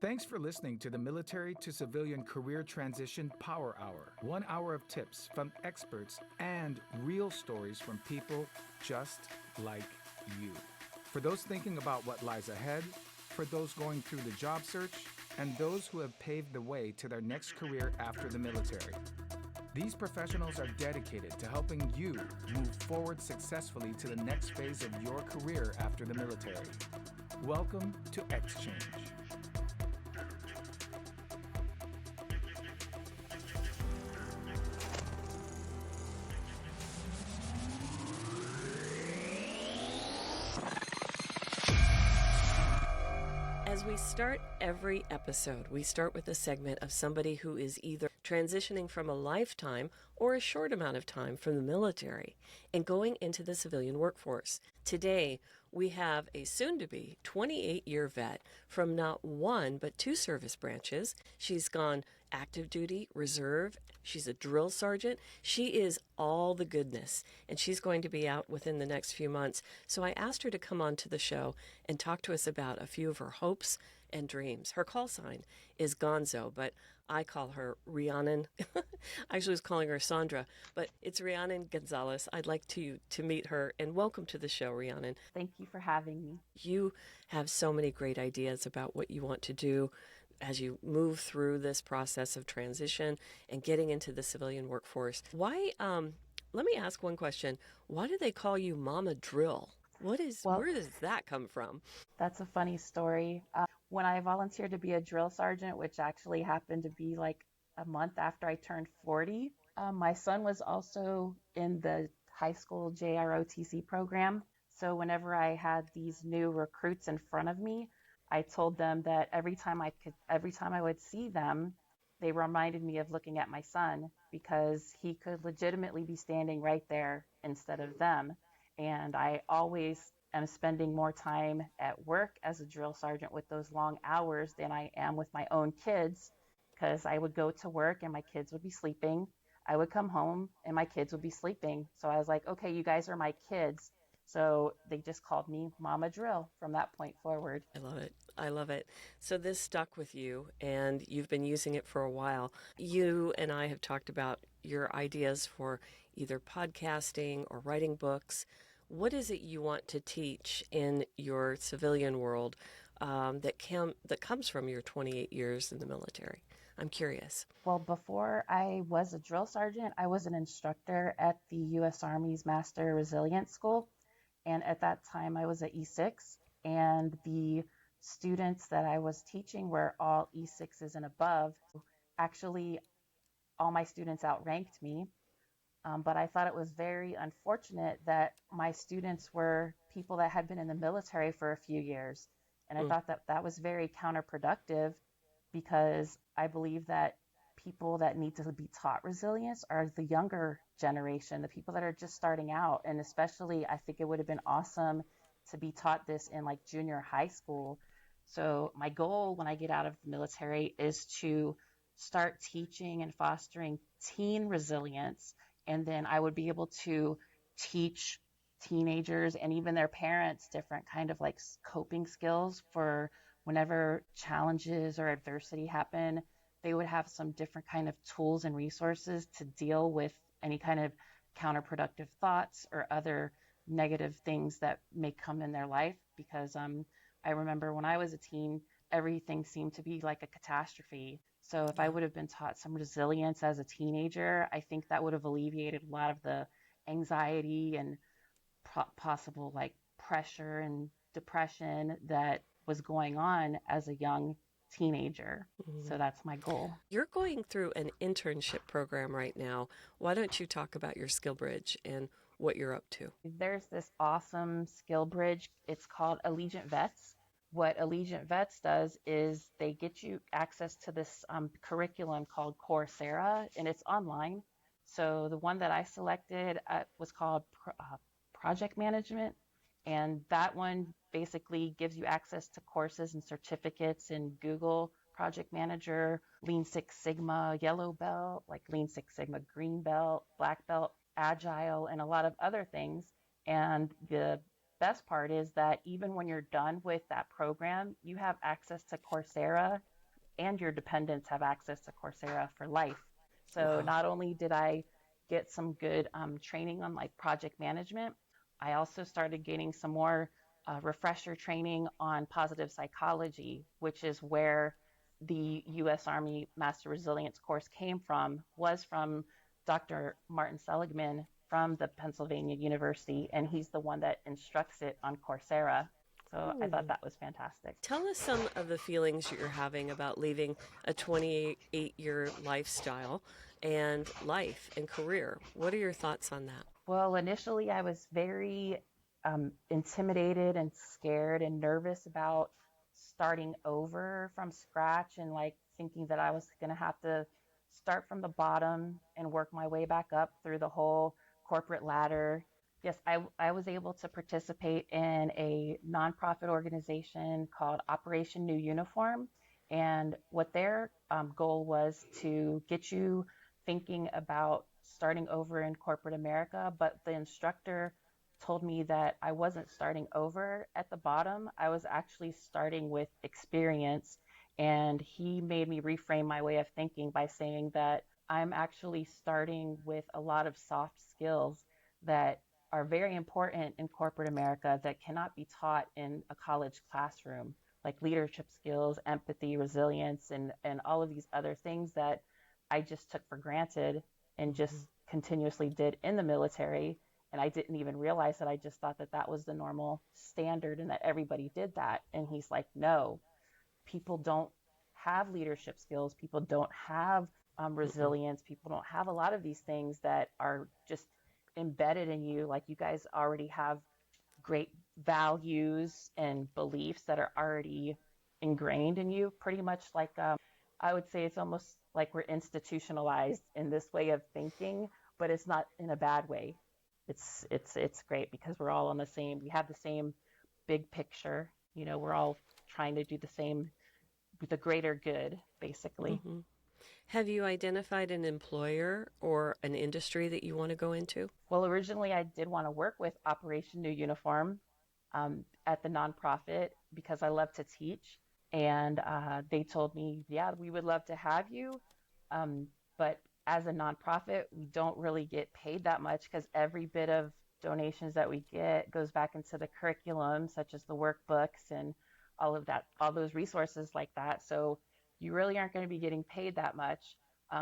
Thanks for listening to the Military to Civilian Career Transition Power Hour. 1 hour of tips from experts and real stories from people just like you. For those thinking about what lies ahead, for those going through the job search, and those who have paved the way to their next career after the military. These professionals are dedicated to helping you move forward successfully to the next phase of your career after the military. Welcome to Exchange. As we start every episode, we start with a segment of somebody who is either transitioning from a lifetime or a short amount of time from the military and going into the civilian workforce. Today, we have a soon-to-be 28-year vet from not one but two service branches. She's gone active duty, reserve. She's a drill sergeant. She is all the goodness, and she's going to be out within the next few months. So I asked her to come on to the show and talk to us about a few of her hopes and dreams. Her call sign is Gonzo, but I call her Rhiannon. I actually was calling her Sandra, but it's Rhiannon Gonzalez. I'd like to meet her, and welcome to the show, Rhiannon. Thank you for having me. You have so many great ideas about what you want to do as you move through this process of transition and getting into the civilian workforce. Why, let me ask one question. Why do they call you Mama Drill? Where does that come from? That's a funny story. When I volunteered to be a drill sergeant, which actually happened to be like a month after I turned 40, my son was also in the high school JROTC program. So whenever I had these new recruits in front of me, I told them that every time I would see them, they reminded me of looking at my son because he could legitimately be standing right there instead of them. And I always am spending more time at work as a drill sergeant with those long hours than I am with my own kids, because I would go to work and my kids would be sleeping. I would come home and my kids would be sleeping. So I was like, okay, you guys are my kids. So they just called me Mama Drill from that point forward. I love it. I love it. So this stuck with you and you've been using it for a while. You and I have talked about your ideas for either podcasting or writing books. What is it you want to teach in your civilian world that comes from your 28 years in the military? I'm curious. Well, before I was a drill sergeant, I was an instructor at the U.S. Army's Master Resilience School. And at that time, I was at E6, and the students that I was teaching were all E6s and above. Actually, all my students outranked me, but I thought it was very unfortunate that my students were people that had been in the military for a few years. And I thought that was very counterproductive because I believe that people that need to be taught resilience are the younger generation, the people that are just starting out. And especially, I think it would have been awesome to be taught this in like junior high school. So my goal when I get out of the military is to start teaching and fostering teen resilience. And then I would be able to teach teenagers and even their parents different kind of like coping skills for whenever challenges or adversity happen. They would have some different kind of tools and resources to deal with any kind of counterproductive thoughts or other negative things that may come in their life. Because I remember when I was a teen, everything seemed to be like a catastrophe. So if I would have been taught some resilience as a teenager, I think that would have alleviated a lot of the anxiety and possible like pressure and depression that was going on as a young teenager. So that's my goal. You're going through an internship program right now. Why don't you talk about your SkillBridge and what you're up to? There's this awesome SkillBridge. It's called Allegiant Vets. What Allegiant Vets does is they get you access to this curriculum called Coursera, and it's online. So the one that I selected was called Project Management, and that one basically gives you access to courses and certificates in Google Project Manager, Lean Six Sigma, Yellow Belt, like Lean Six Sigma, Green Belt, Black Belt, Agile, and a lot of other things. And the best part is that even when you're done with that program, you have access to Coursera and your dependents have access to Coursera for life. So Wow. not only did I get some good training on like project management, I also started getting some more refresher training on positive psychology, which is where the U.S. Army Master Resilience course came from, was from Dr. Martin Seligman from the Pennsylvania University, and he's the one that instructs it on Coursera. So I thought Ooh. that was fantastic. Tell us some of the feelings you're having about leaving a 28-year lifestyle and life and career. What are your thoughts on that? Well, initially I was very intimidated and scared and nervous about starting over from scratch and like thinking that I was going to have to start from the bottom and work my way back up through the whole corporate ladder. Yes, I was able to participate in a nonprofit organization called Operation New Uniform. And what their goal was to get you thinking about starting over in corporate America, but the instructor told me that I wasn't starting over at the bottom. I was actually starting with experience. And he made me reframe my way of thinking by saying that I'm actually starting with a lot of soft skills that are very important in corporate America that cannot be taught in a college classroom, like leadership skills, empathy, resilience, and all of these other things that I just took for granted and just continuously did in the military. And I didn't even realize that. I just thought that that was the normal standard and that everybody did that. And he's like, no, people don't have leadership skills. People don't have resilience. People don't have a lot of these things that are just embedded in you. Like you guys already have great values and beliefs that are already ingrained in you, pretty much like I would say it's almost like we're institutionalized in this way of thinking, but it's not in a bad way. It's great because we're all on the same. We have the same big picture. You know, we're all trying to do the same, the greater good, basically. Mm-hmm. Have you identified an employer or an industry that you want to go into? Well, originally I did want to work with Operation New Uniform at the nonprofit because I love to teach. And they told me, yeah, we would love to have you. But as a nonprofit, we don't really get paid that much because every bit of donations that we get goes back into the curriculum, such as the workbooks and all of that, all those resources like that. So you really aren't going to be getting paid that much.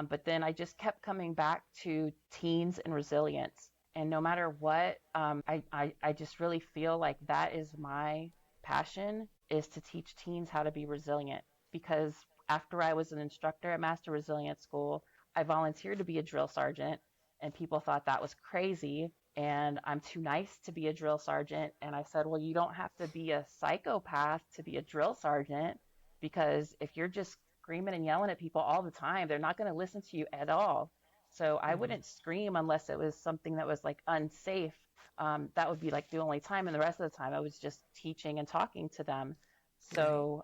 But then I just kept coming back to teens and resilience. And no matter what, I just really feel like that is my passion, is to teach teens how to be resilient. Because after I was an instructor at Master Resilience School, I volunteered to be a drill sergeant, and people thought that was crazy. And I'm too nice to be a drill sergeant. And I said, well, you don't have to be a psychopath to be a drill sergeant, because if you're just screaming and yelling at people all the time, they're not going to listen to you at all. So I wouldn't scream unless it was something that was like unsafe. That would be like the only time. And the rest of the time I was just teaching and talking to them. Right. So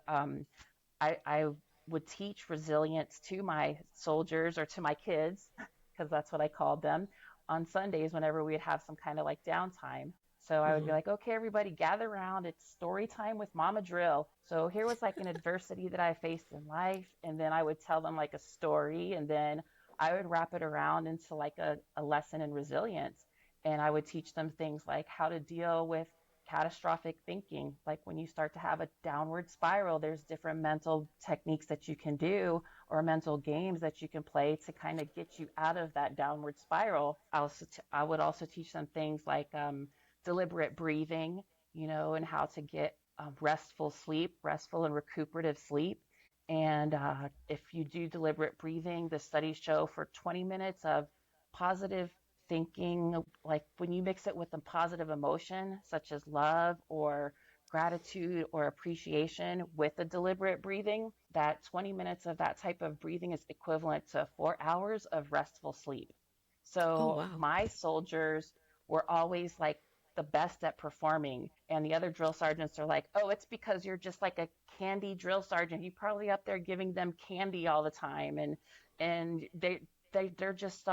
I would teach resilience to my soldiers or to my kids, because that's what I called them, on Sundays whenever we'd have some kind of like downtime. So I would be Mm-hmm. like, okay, everybody gather around. It's story time with Mama Drill. So here was like an adversity that I faced in life. And then I would tell them like a story. And then I would wrap it around into like a lesson in resilience. And I would teach them things like how to deal with catastrophic thinking. Like when you start to have a downward spiral, there's different mental techniques that you can do or mental games that you can play to kind of get you out of that downward spiral. I would also teach them things like deliberate breathing, you know, and how to get restful sleep, restful and recuperative sleep. And if you do deliberate breathing, the studies show for 20 minutes of positive thinking, like when you mix it with a positive emotion, such as love or gratitude or appreciation with the deliberate breathing, that 20 minutes of that type of breathing is equivalent to 4 hours of restful sleep. Oh, So wow. my soldiers were always like the best at performing. And the other drill sergeants are like, oh, it's because you're just like a candy drill sergeant. You're probably up there giving them candy all the time. And they're just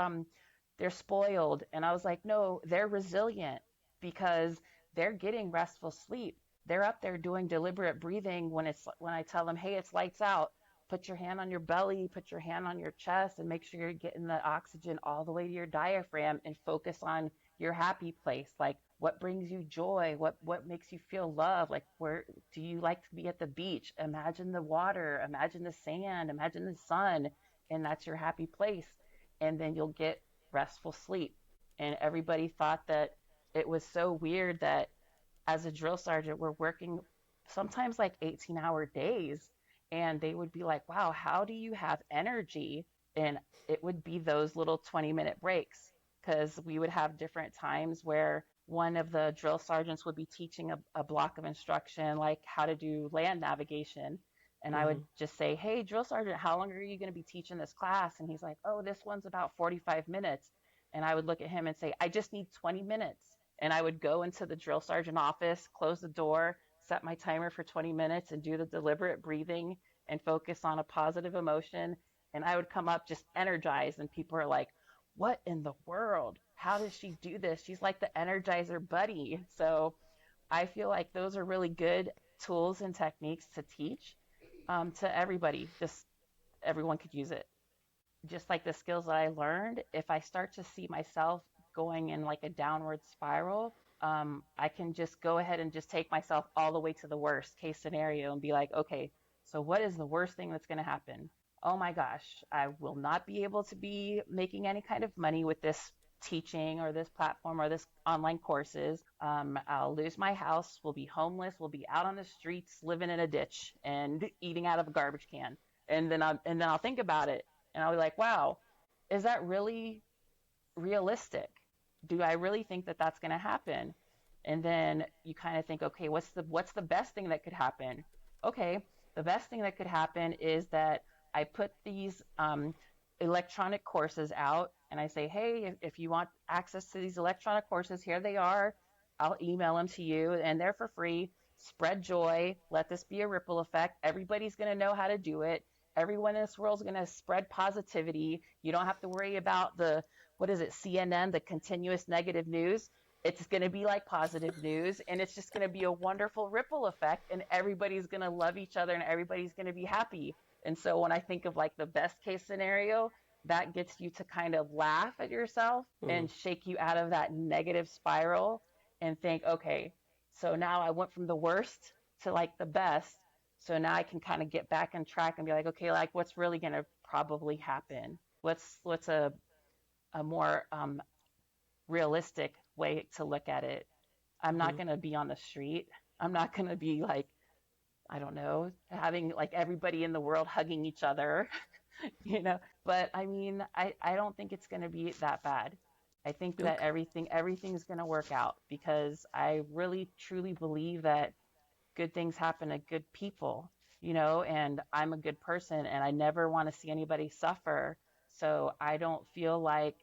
they're spoiled. And I was like, no, they're resilient because they're getting restful sleep. They're up there doing deliberate breathing when I tell them, hey, it's lights out. put your hand on your belly, put your hand on your chest, and make sure you're getting the oxygen all the way to your diaphragm, and focus on your happy place. Like, what brings you joy? What makes you feel love? Like, where do you like to be at the beach? Imagine the water, imagine the sand, imagine the sun, and that's your happy place. And then you'll get restful sleep. And everybody thought that it was so weird that as a drill sergeant, we're working sometimes like 18-hour days. And they would be like, wow, how do you have energy? And it would be those little 20-minute breaks, because we would have different times where one of the drill sergeants would be teaching a block of instruction, like how to do land navigation. And I would Mm-hmm. just say, hey, drill sergeant, how long are you going to be teaching this class? And he's like, oh, this one's about 45 minutes. And I would look at him and say, I just need 20 minutes. And I would go into the drill sergeant office, close the door, set my timer for 20 minutes, and do the deliberate breathing and focus on a positive emotion. And I would come up just energized, and people are like, what in the world? How does she do this? She's like the Energizer Bunny. So I feel like those are really good tools and techniques to teach to everybody. Just everyone could use it. Just like the skills that I learned, if I start to see myself going in like a downward spiral, I can just go ahead and just take myself all the way to the worst case scenario and be like, okay, so what is the worst thing that's going to happen? Oh my gosh, I will not be able to be making any kind of money with this teaching or this platform or this online courses. I'll lose my house, we'll be homeless, we'll be out on the streets living in a ditch and eating out of a garbage can. And then I'll think about it, and I'll be like, wow, is that really realistic? Do I really think that that's going to happen? And then you kind of think, okay, what's the best thing that could happen? Okay, the best thing that could happen is that I put these electronic courses out, and I say, hey, if you want access to these electronic courses, here they are. I'll email them to you, and they're for free. Spread joy. Let this be a ripple effect. Everybody's going to know how to do it. Everyone in this world is going to spread positivity. You don't have to worry about what is it, CNN, the continuous negative news. It's going to be like positive news, and it's just going to be a wonderful ripple effect, and everybody's going to love each other, and everybody's going to be happy. And so when I think of like the best case scenario, that gets you to kind of laugh at yourself Mm. and shake you out of that negative spiral and think, okay, so now I went from the worst to like the best. So now I can kind of get back on track and be like, okay, like what's really going to probably happen? What's a more realistic way to look at it? I'm not Mm-hmm. going to be on the street. I'm not going to be like, I don't know, having like everybody in the world hugging each other, But I mean, I don't think it's going to be that bad. I think that Okay. everything's going to work out, because I really truly believe that good things happen to good people, and I'm a good person, and I never want to see anybody suffer. So I don't feel like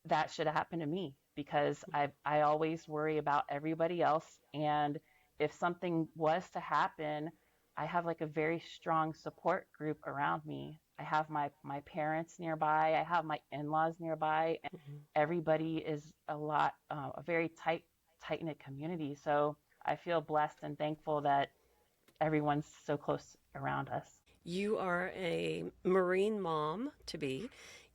that should happen to me, because I always worry about everybody else. And if something was to happen, I have like a very strong support group around me. I have my parents nearby. I have my in-laws nearby. And Mm-hmm. everybody is a very tight knit community. So I feel blessed and thankful that everyone's so close around us. You are a Marine mom to be.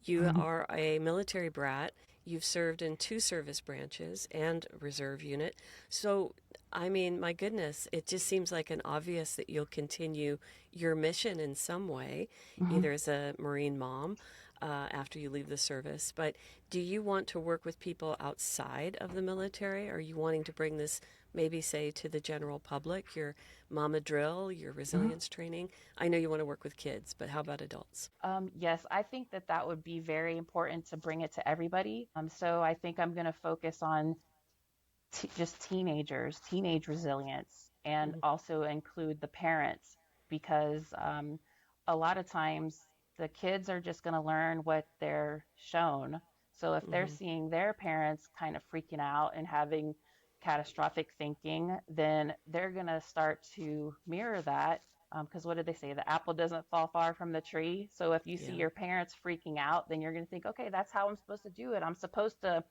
You are a military brat. You've served in two service branches and a reserve unit. So, I mean, my goodness, it just seems like an obvious that you'll continue your mission in some way, Mhm. either as a Marine mom after you leave the service. But do you want to work with people outside of the military? Are you wanting to bring this maybe, say, to the general public, your mama drill, your Mhm. resilience training? I know you want to work with kids, but how about adults? Yes, I think that that would be very important to bring it to everybody. So I think I'm going to focus on just teenagers, teenage resilience, and Mm-hmm. also include the parents, because a lot of times the kids are just going to learn what they're shown. So if they're Mm-hmm. seeing their parents kind of freaking out and having catastrophic thinking, then they're going to start to mirror that. Because what did they say? The apple doesn't fall far from the tree. So if you see Yeah. your parents freaking out, then you're going to think, okay, that's how I'm supposed to do it. I'm supposed to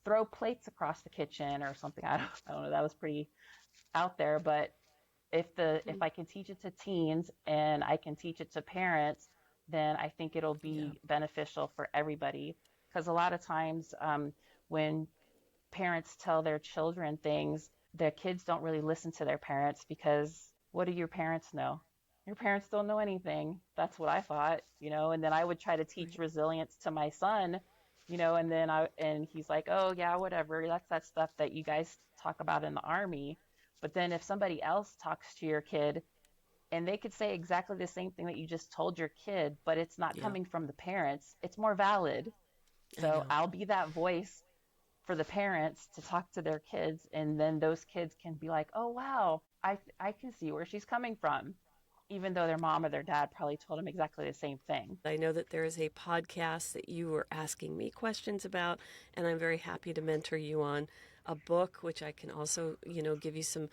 throw plates across the kitchen or something. I don't know. That was pretty out there, but if I can teach it to teens and I can teach it to parents, then I think it'll Yeah. be beneficial for everybody. Because a lot of times, when parents tell their children things, their kids don't really listen to their parents because what do your parents know? Your parents don't know anything. That's what I thought, and then I would try to teach Right. resilience to my son, and he's like, "Oh, yeah, whatever. That's that stuff that you guys talk about in the army." But then if somebody else talks to your kid and they could say exactly the same thing that you just told your kid, but it's not Yeah. coming from the parents, it's more valid. I So know. I'll be that voice for the parents to talk to their kids, and then those kids can be like, "Oh wow, I can see where she's coming from," even though their mom or their dad probably told them exactly the same thing. I know that there is a podcast that you were asking me questions about, and I'm very happy to mentor you on a book, which I can also, give you some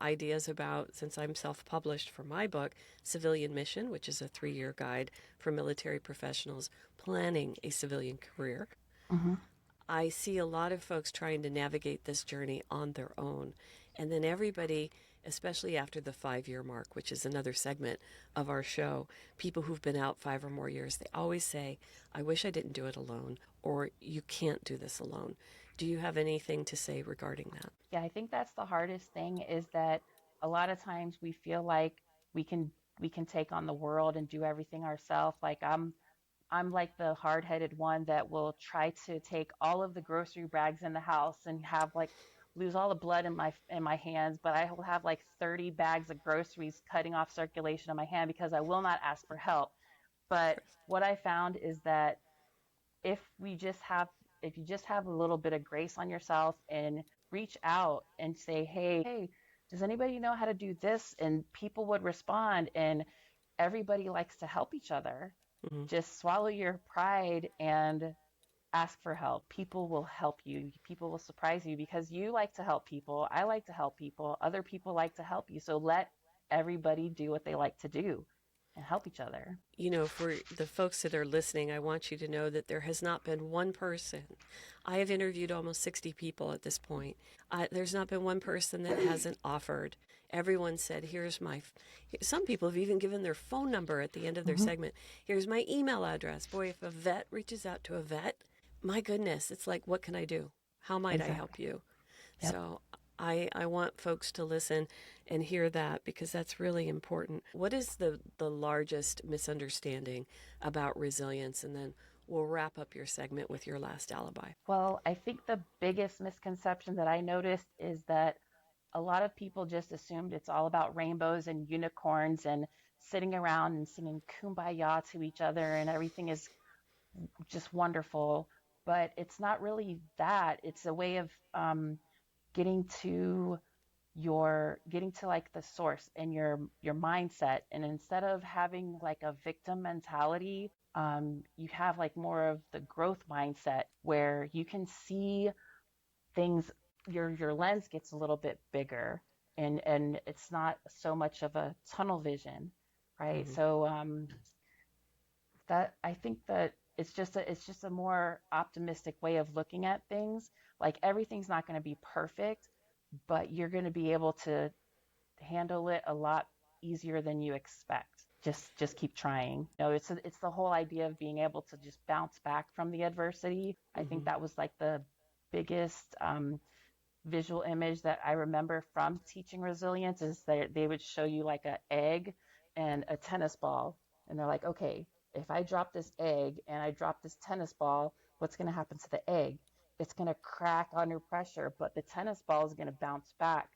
ideas about since I'm self-published for my book, Civilian Mission, which is a 3-year guide for military professionals planning a civilian career. Hmm. I see a lot of folks trying to navigate this journey on their own. And then everybody, especially after the 5-year mark, which is another segment of our show, people who've been out 5 or more years, they always say, I wish I didn't do it alone, or you can't do this alone. Do you have anything to say regarding that? Yeah, I think that's the hardest thing is that a lot of times we feel like we can we can take on the world and do everything ourselves. Like I'm like the hard-headed one that will try to take all of the grocery bags in the house and have like lose all the blood in my hands, but I will have like 30 bags of groceries cutting off circulation in my hand because I will not ask for help. But what I found is that if we just have if you just have a little bit of grace on yourself and reach out and say, hey, does anybody know how to do this? And people would respond, and everybody likes to help each other. Mm-hmm. Just swallow your pride and ask for help. People will help you. People will surprise you because you like to help people. I like to help people. Other people like to help you. So let everybody do what they like to do and help each other. For the folks that are listening, I want you to know that there has not been one person. I have interviewed almost 60 people at this point. There's not been one person that hasn't offered. Everyone said, some people have even given their phone number at the end of their Hmm. segment. Here's my email address. Boy, if a vet reaches out to a vet, my goodness, it's like, what can I do? How might I help Exactly. you? Yep. So I want folks to listen and hear that because that's really important. What is the largest misunderstanding about resilience? And then we'll wrap up your segment with your last alibi. Well, I think the biggest misconception that I noticed is that a lot of people just assumed it's all about rainbows and unicorns and sitting around and singing kumbaya to each other and everything is just wonderful. But it's not really that. It's a way of getting to getting to like the source and your mindset. And instead of having like a victim mentality, you have like more of the growth mindset where you can see things. Your lens gets a little bit bigger, and it's not so much of a tunnel vision, right? Mm-hmm. So that I think that it's just a more optimistic way of looking at things. Like everything's not going to be perfect, but you're going to be able to handle it a lot easier than you expect. Just keep trying. It's the whole idea of being able to just bounce back from the adversity. I think Mm-hmm. that was like the biggest visual image that I remember from teaching resilience is that they would show you like an egg and a tennis ball, and they're like, okay, if I drop this egg and I drop this tennis ball, what's going to happen to the egg? It's going to crack under pressure, but the tennis ball is going to bounce back.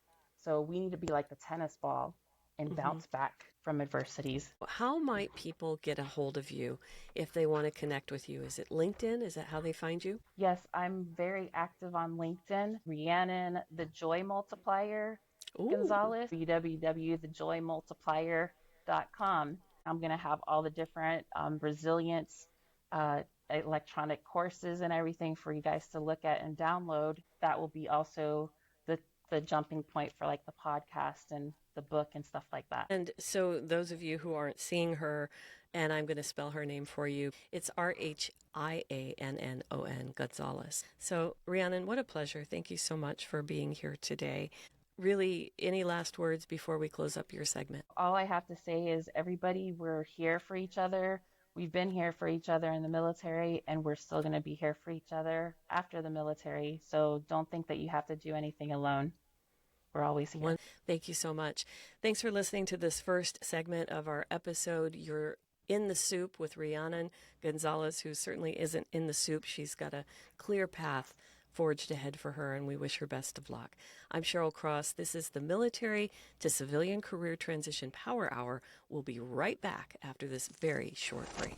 So we need to be like the tennis ball and Mm-hmm. bounce back from adversities. How might people get a hold of you if they want to connect with you? Is it LinkedIn? Is that how they find you? Yes, I'm very active on LinkedIn. Rhiannon, the Joy Multiplier Ooh. Gonzalez, www.thejoymultiplier.com. I'm going to have all the different resilience electronic courses and everything for you guys to look at and download. That will be also the the jumping point for like the podcast and the book and stuff like that. And so, those of you who aren't seeing her, and I'm going to spell her name for you, it's Rhiannon Gonzalez. So, Rhiannon, what a pleasure. Thank you so much for being here today. really, any last words before we close up your segment? All I have to say is, everybody, we're here for each other. We've been here for each other in the military, and we're still going to be here for each other after the military. So don't think that you have to do anything alone. We're always here. Thank you so much. Thanks for listening to this first segment of our episode. You're in the soup with Rhiannon Gonzalez, who certainly isn't in the soup. She's got a clear path forged ahead for her, and we wish her best of luck. I'm Cheryl Cross. This is the Military to Civilian Career Transition Power Hour. We'll be right back after this very short break.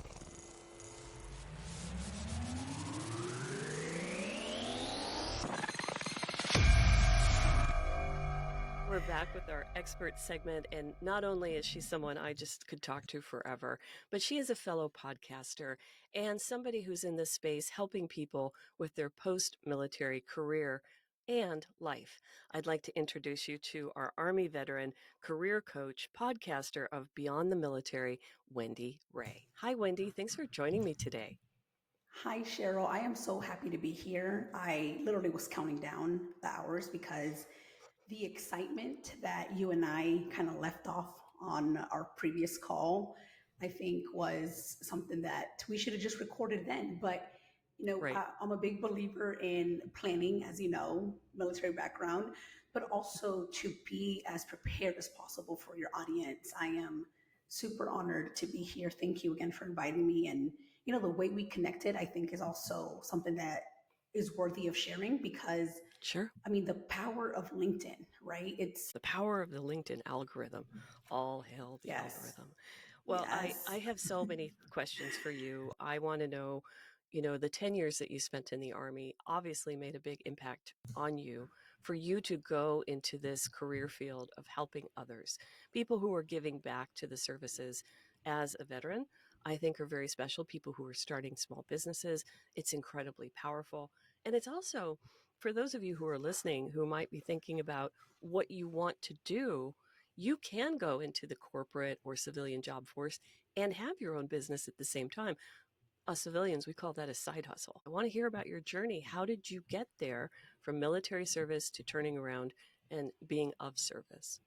We're back with our expert segment, and not only is she someone I just could talk to forever, but she is a fellow podcaster and somebody who's in this space helping people with their post-military career and life. I'd like to introduce you to our Army veteran, career coach, podcaster of Beyond the Military, Wendy Ray. Hi, Wendy. Thanks for joining me today. Hi, Cheryl. I am so happy to be here. I literally was counting down the hours because the excitement that you and I kind of left off on our previous call, I think was something that we should have just recorded then. But, Right. I'm a big believer in planning, as you know, military background, but also to be as prepared as possible for your audience. I am super honored to be here. Thank you again for inviting me. And, the way we connected, I think, is also something that is worthy of sharing because Sure. the power of LinkedIn, right? It's The power of the LinkedIn algorithm. All hail the yes, algorithm. Well, yes. I have so many questions for you. I want to know, the 10 years that you spent in the Army obviously made a big impact on you. For you to go into this career field of helping others, people who are giving back to the services as a veteran, I think are very special. People who are starting small businesses, it's incredibly powerful. And it's also, for those of you who are listening who might be thinking about what you want to do, you can go into the corporate or civilian job force and have your own business at the same time. Us civilians, we call that a side hustle. I want to hear about your journey. How did you get there from military service to turning around and being of service?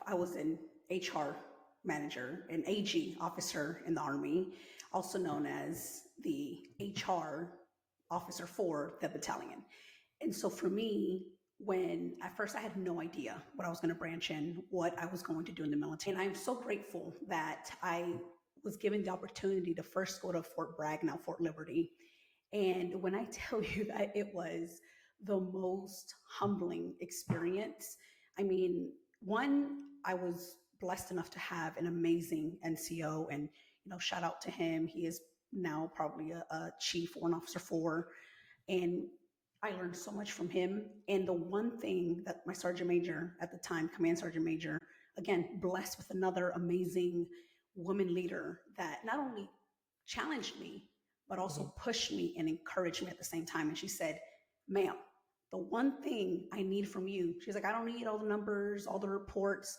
I was an HR manager, an AG officer in the Army, also known as the HR officer for the battalion. And so for me, when at first I had no idea what I was going to branch in, what I was going to do in the military. And I'm so grateful that I was given the opportunity to first go to Fort Bragg, now Fort Liberty. And when I tell you that it was the most humbling experience, one, I was blessed enough to have an amazing NCO, and shout out to him. He is now probably a chief or an officer four, and I learned so much from him. And the one thing that my sergeant major at the time, command sergeant major, again, blessed with another amazing woman leader that not only challenged me, but also pushed me and encouraged me at the same time. And she said, ma'am, the one thing I need from you, she's like, I don't need all the numbers, all the reports.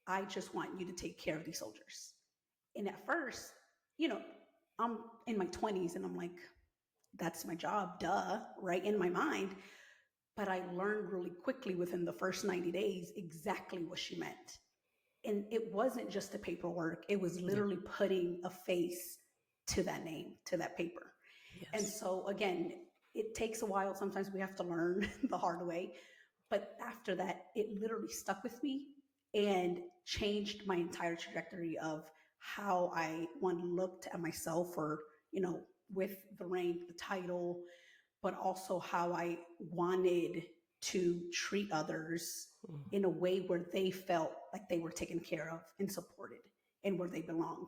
I just want you to take care of these soldiers. And at first, I'm in my 20s and I'm like, that's my job, duh, right, in my mind. But I learned really quickly within the first 90 days exactly what she meant. And it wasn't just the paperwork. It was literally putting a face to that name, to that paper. Yes. And so again, it takes a while. Sometimes we have to learn the hard way. But after that, it literally stuck with me and changed my entire trajectory of how I looked at myself, or, with the rank, the title, but also how I wanted to treat others in a way where they felt like they were taken care of and supported and where they belonged.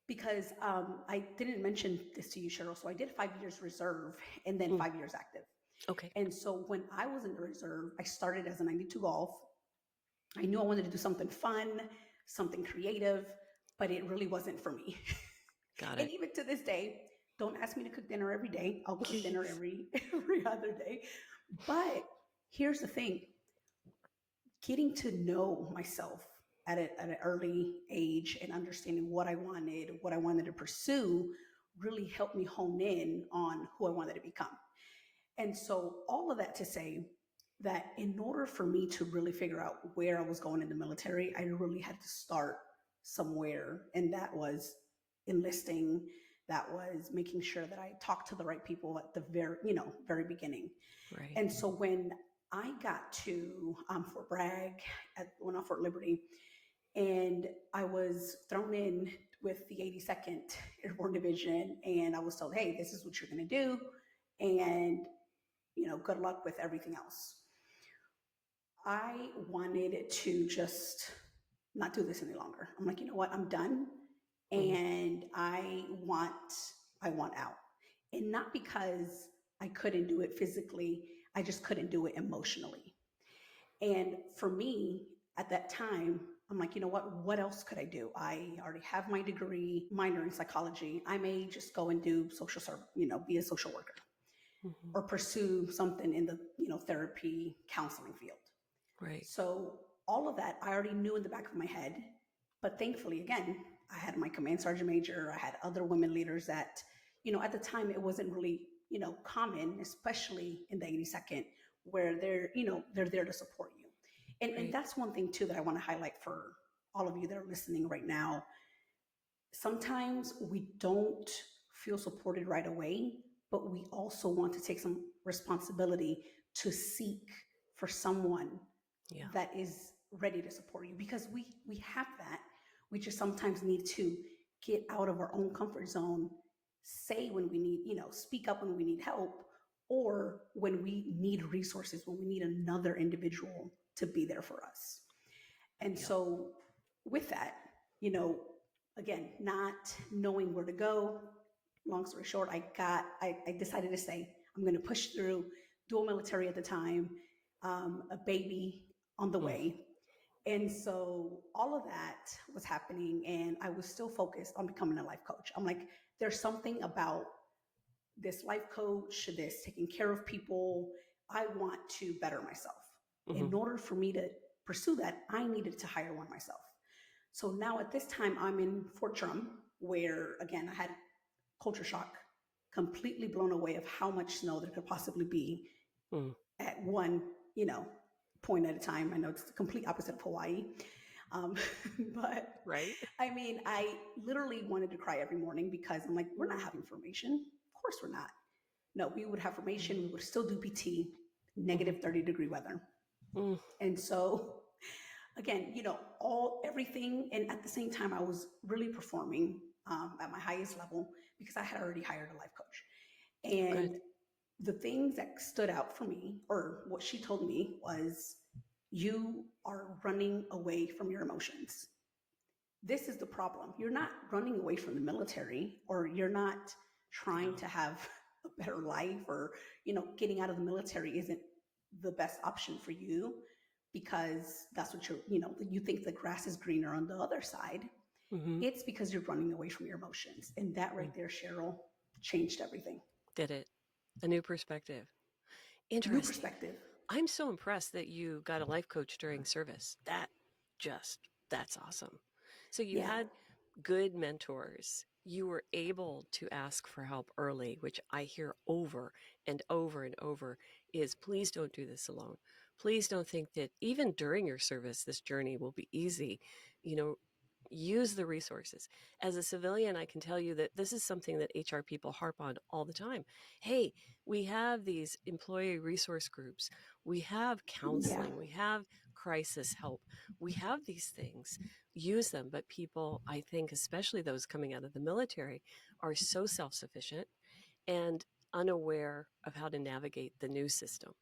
Because I didn't mention this to you, Cheryl. So I did 5 years reserve and then 5 years active. Okay. And so when I was in the reserve, I started as a 92 Golf. I knew I wanted to do something fun, something creative, but it really wasn't for me. Got it. And even to this day, don't ask me to cook dinner every day. I'll cook dinner every other day. But here's the thing. Getting to know myself at an early age and understanding what I wanted to pursue, really helped me hone in on who I wanted to become. And so all of that to say that in order for me to really figure out where I was going in the military, I really had to start somewhere. And that was enlisting, that was making sure that I talked to the right people at the very beginning. Right. And so when I got to Fort Bragg, on Fort Liberty, and I was thrown in with the 82nd Airborne Division, and I was told, hey, this is what you're going to do, and good luck with everything else. I wanted to just not do this any longer. I'm like, you know what? I'm done, and I want out. And not because I couldn't do it physically, I just couldn't do it emotionally. And for me at that time, I'm like, you know what else could I do? I already have my degree, minor in psychology. I may just go and do social service, be a social worker, or pursue something in the, therapy counseling field. Right. So all of that I already knew in the back of my head. But thankfully, again, I had my command sergeant major. I had other women leaders that, at the time it wasn't really, common, especially in the 82nd, where they're there to support you. And that's one thing too that I want to highlight for all of you that are listening right now. Sometimes we don't feel supported right away, but we also want to take some responsibility to seek for someone that is ready to support you, because we have that. We just sometimes need to get out of our own comfort zone, say when we need, speak up when we need help, or when we need resources, when we need another individual to be there for us. And so with that, again, not knowing where to go, long story short, I decided to say, I'm going to push through. Dual military at the time, a baby on the way. And so all of that was happening, and I was still focused on becoming a life coach. I'm like, there's something about this life coach, this taking care of people. I want to better myself. In order for me to pursue that, I needed to hire one myself. So now at this time, I'm in Fort Drum, where again, I had culture shock, completely blown away of how much snow there could possibly be at one, point at a time. I know it's the complete opposite of Hawaii. But right. I mean, I literally wanted to cry every morning because I'm like, we're not having formation. Of course we're not. No, we would have formation. We would still do PT, negative 30-degree weather. And so again, everything. And at the same time, I was really performing at my highest level because I had already hired a life coach. And the things that stood out for me, or what she told me, was you are running away from your emotions. This is the problem. You're not running away from the military, or you're not trying to have a better life, or, getting out of the military isn't the best option for you because that's what you think the grass is greener on the other side. It's because you're running away from your emotions. And that right there, Cheryl, changed everything. Did it? A new perspective. Interesting. New perspective. I'm so impressed that you got a life coach during service. That's awesome. So you had good mentors. You were able to ask for help early, which I hear over and over and over is, please don't do this alone. Please don't think that even during your service, this journey will be easy. Use the resources. As a civilian, I can tell you that this is something that HR people harp on all the time. Hey, we have these employee resource groups. We have counseling. We have crisis help. We have these things. Use them. But people, I think, especially those coming out of the military, are so self-sufficient and unaware of how to navigate the new system.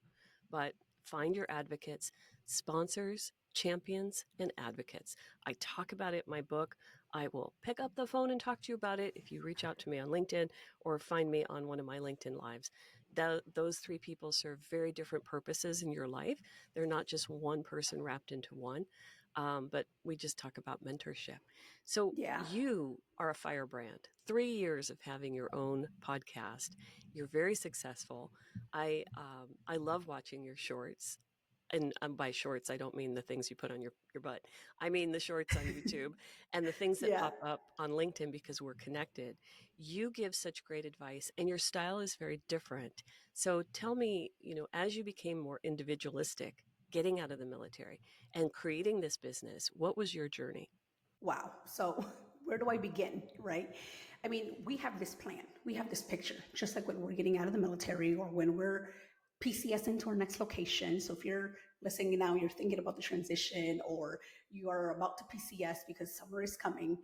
But find your advocates, sponsors, champions, and advocates. I talk about it in my book. I will pick up the phone and talk to you about it if you reach out to me on LinkedIn or find me on one of my LinkedIn Lives. Those three people serve very different purposes in your life. They're not just one person wrapped into one, but we just talk about mentorship. So you are a firebrand. 3 years of having your own podcast. You're very successful. I love watching your shorts. and by shorts, I don't mean the things you put on your butt. I mean the shorts on YouTube and the things that Yeah. pop up on LinkedIn because we're connected. You give such great advice and your style is very different. So tell me, as you became more individualistic, getting out of the military and creating this business, what was your journey? Wow. So where do I begin, right? I mean, we have this plan, we have this picture, just like when we're getting out of the military or when we're PCS into our next location. So if you're listening now, you're thinking about the transition or you are about to PCS because summer is coming,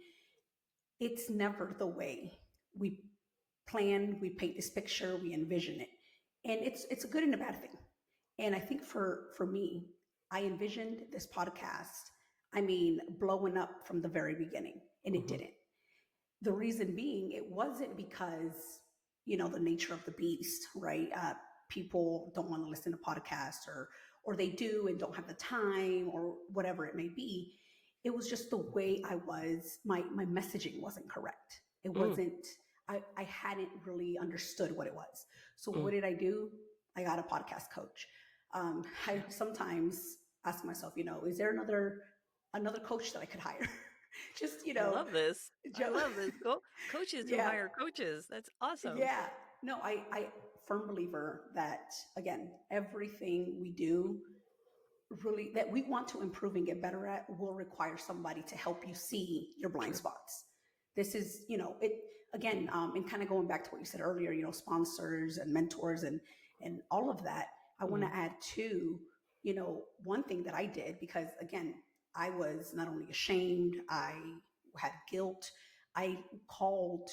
it's never the way we plan, we paint this picture, we envision it. And it's a good and a bad thing. And I think for me, I envisioned this podcast, I mean, blowing up from the very beginning, and it Mm-hmm. didn't. The reason being, it wasn't because, the nature of the beast, right? People don't want to listen to podcasts or they do and don't have the time or whatever it may be. It was just the way I was, my messaging wasn't correct. It Mm, wasn't, I hadn't really understood what it was. So mm, what did I do? I got a podcast coach. I yeah. sometimes ask myself, is there another coach that I could hire? Just, I love this. I Joe. love this. Coaches who Yeah, hire coaches. That's awesome. yeah. No, I firm believer that again, everything we do really that we want to improve and get better at will require somebody to help you see your blind True. spots. This is, it again, and kind of going back to what you said earlier, sponsors and mentors and all of that. I want Mm, to add to, one thing that I did because again, I was not only ashamed, I had guilt. I called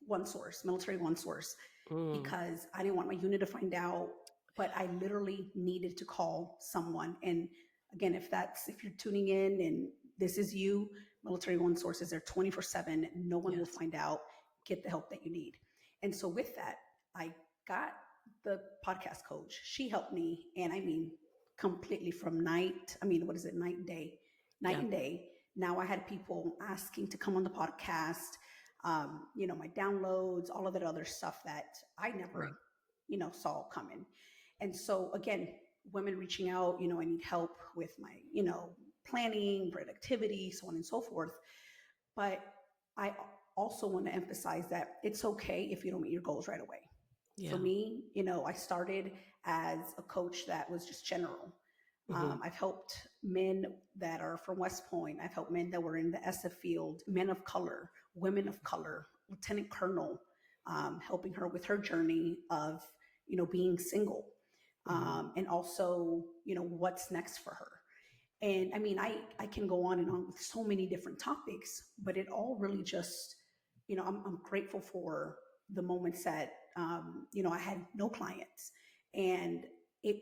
one source, military one source, mm, because I didn't want my unit to find out, but I literally needed to call someone. And again, if you're tuning in and this is you, military one sources are 24/7. No one will yes. find out. Get the help that you need. And so with that, I got the podcast coach. She helped me. And I mean, completely from what is it? Night Yeah. and day. Now I had people asking to come on the podcast, my downloads, all of that other stuff that I Right. never, saw coming. And so again, women reaching out, I need help with my, planning, productivity, so on and so forth. But I also want to emphasize that it's okay if you don't meet your goals right away. For Yeah. me, I started as a coach that was just general. Hmm. I've helped men that are from West Point. I've helped men that were in the SF field, men of color, women of color, Lieutenant Colonel, helping her with her journey of, being single, Hmm. and also, what's next for her. And I mean, I can go on and on with so many different topics, but it all really just, I'm grateful for the moments that, I had no clients. And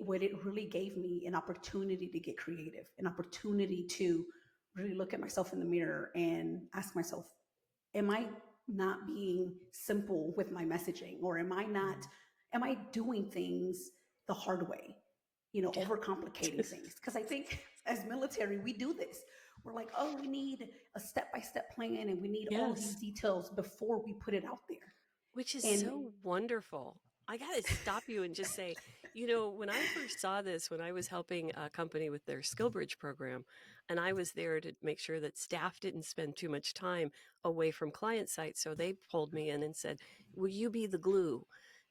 what it really gave me an opportunity to get creative, an opportunity to really look at myself in the mirror and ask myself, am I not being simple with my messaging? Or am I doing things the hard way? Yeah. Overcomplicating things. Because I think as military, we do this. We're like, oh, we need a step-by-step plan and we need all of these Yes. details before we put it out there. Which is And so wonderful. I got to stop you and just say, when I first saw this, when I was helping a company with their SkillBridge program, and I was there to make sure that staff didn't spend too much time away from client sites. So they pulled me in and said, will you be the glue?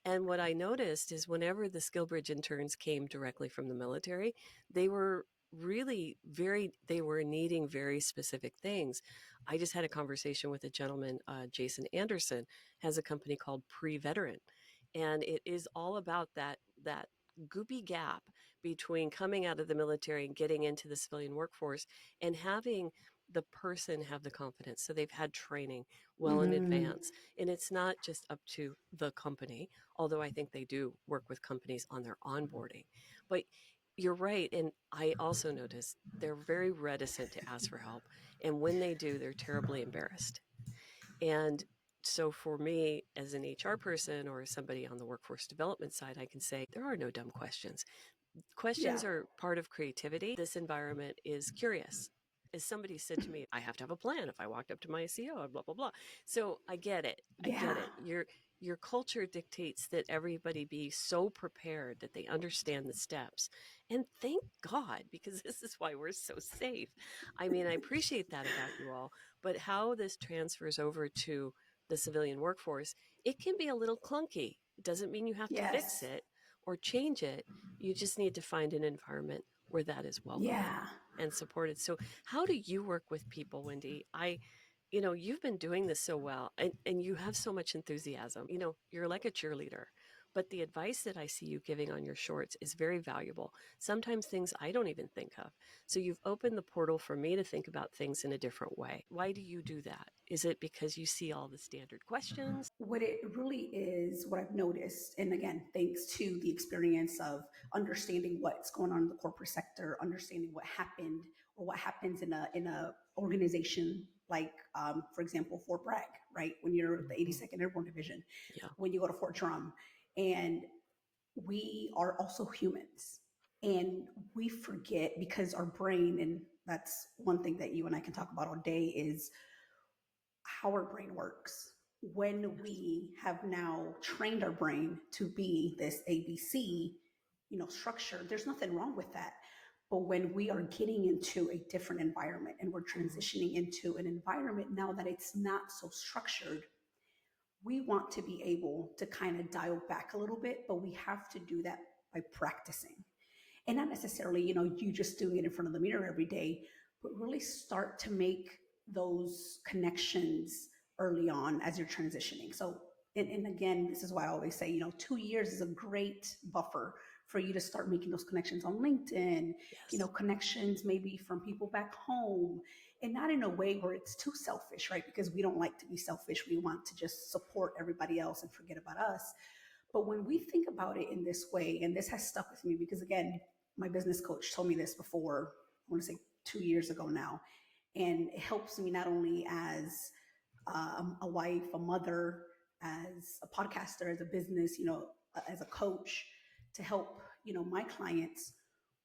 And what I noticed is whenever the SkillBridge interns came directly from the military, they were they were needing very specific things. I just had a conversation with a gentleman, Jason Anderson, has a company called Pre-Veteran, and it is all about that goopy gap between coming out of the military and getting into the civilian workforce and having the person have the confidence. So they've had training well in mm, advance. And it's not just up to the company, although I think they do work with companies on their onboarding. But you're right. And I also noticed they're very reticent to ask for help. And when they do, they're terribly embarrassed. And so for me, as an HR person or somebody on the workforce development side, I can say there are no dumb questions. yeah, Questions are part of creativity. This environment is curious. as somebody said to me, I have to have a plan if I walked up to my CEO, blah, blah, blah. So I get it. I get Yeah. it. Your culture dictates that everybody be so prepared that they understand the steps. And thank God, because this is why we're so safe. I mean, I appreciate that about you all, but how this transfers over to the civilian workforce, it can be a little clunky. It doesn't mean you have to fix Yes. it or change it. You just need to find an environment where that is welcome Yeah. and supported. So how do you work with people, Wendy? You've been doing this so well and you have so much enthusiasm. You're like a cheerleader. But the advice that I see you giving on your shorts is very valuable. Sometimes things I don't even think of. So you've opened the portal for me to think about things in a different way. Why do you do that? Is it because you see all the standard questions? What it really is, what I've noticed, and again, thanks to the experience of understanding what's going on in the corporate sector, understanding what happened or what happens in a organization like, for example, Fort Bragg, right? When you're at the 82nd Airborne Division, Yeah. when you go to Fort Drum, and we are also humans, and we forget because our brain, and that's one thing that you and I can talk about all day, is how our brain works. When we have now trained our brain to be this ABC, structure, there's nothing wrong with that. But when we are getting into a different environment and we're transitioning into an environment now that it's not so structured, we want to be able to kind of dial back a little bit, but we have to do that by practicing. And not necessarily, you just doing it in front of the mirror every day, but really start to make those connections early on as you're transitioning. So, and again, this is why I always say, 2 years is a great buffer for you to start making those connections on LinkedIn, Yes. connections maybe from people back home, and not in a way where it's too selfish, right? Because we don't like to be selfish. We want to just support everybody else and forget about us. But when we think about it in this way, and this has stuck with me because, again, my business coach told me this before, I want to say 2 years ago now. And it helps me not only as a wife, a mother, as a podcaster, as a business, as a coach to help, my clients.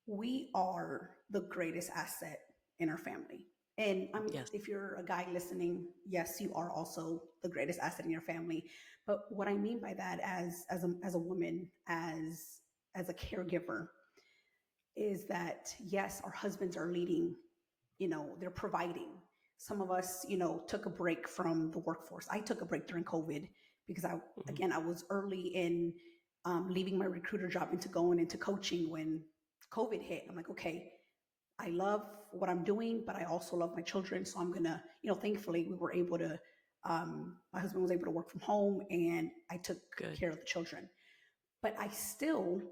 We are the greatest asset in our family. And Yes. if you're a guy listening, yes, you are also the greatest asset in your family. But what I mean by that, as a woman, as a caregiver, is that yes, our husbands are leading, they're providing. Some of us, took a break from the workforce. I took a break during COVID because I was early in leaving my recruiter job into going into coaching when COVID hit. I'm like, okay, I love what I'm doing, but I also love my children. So I'm gonna, thankfully we were able to, my husband was able to work from home and I took care of the children. But I still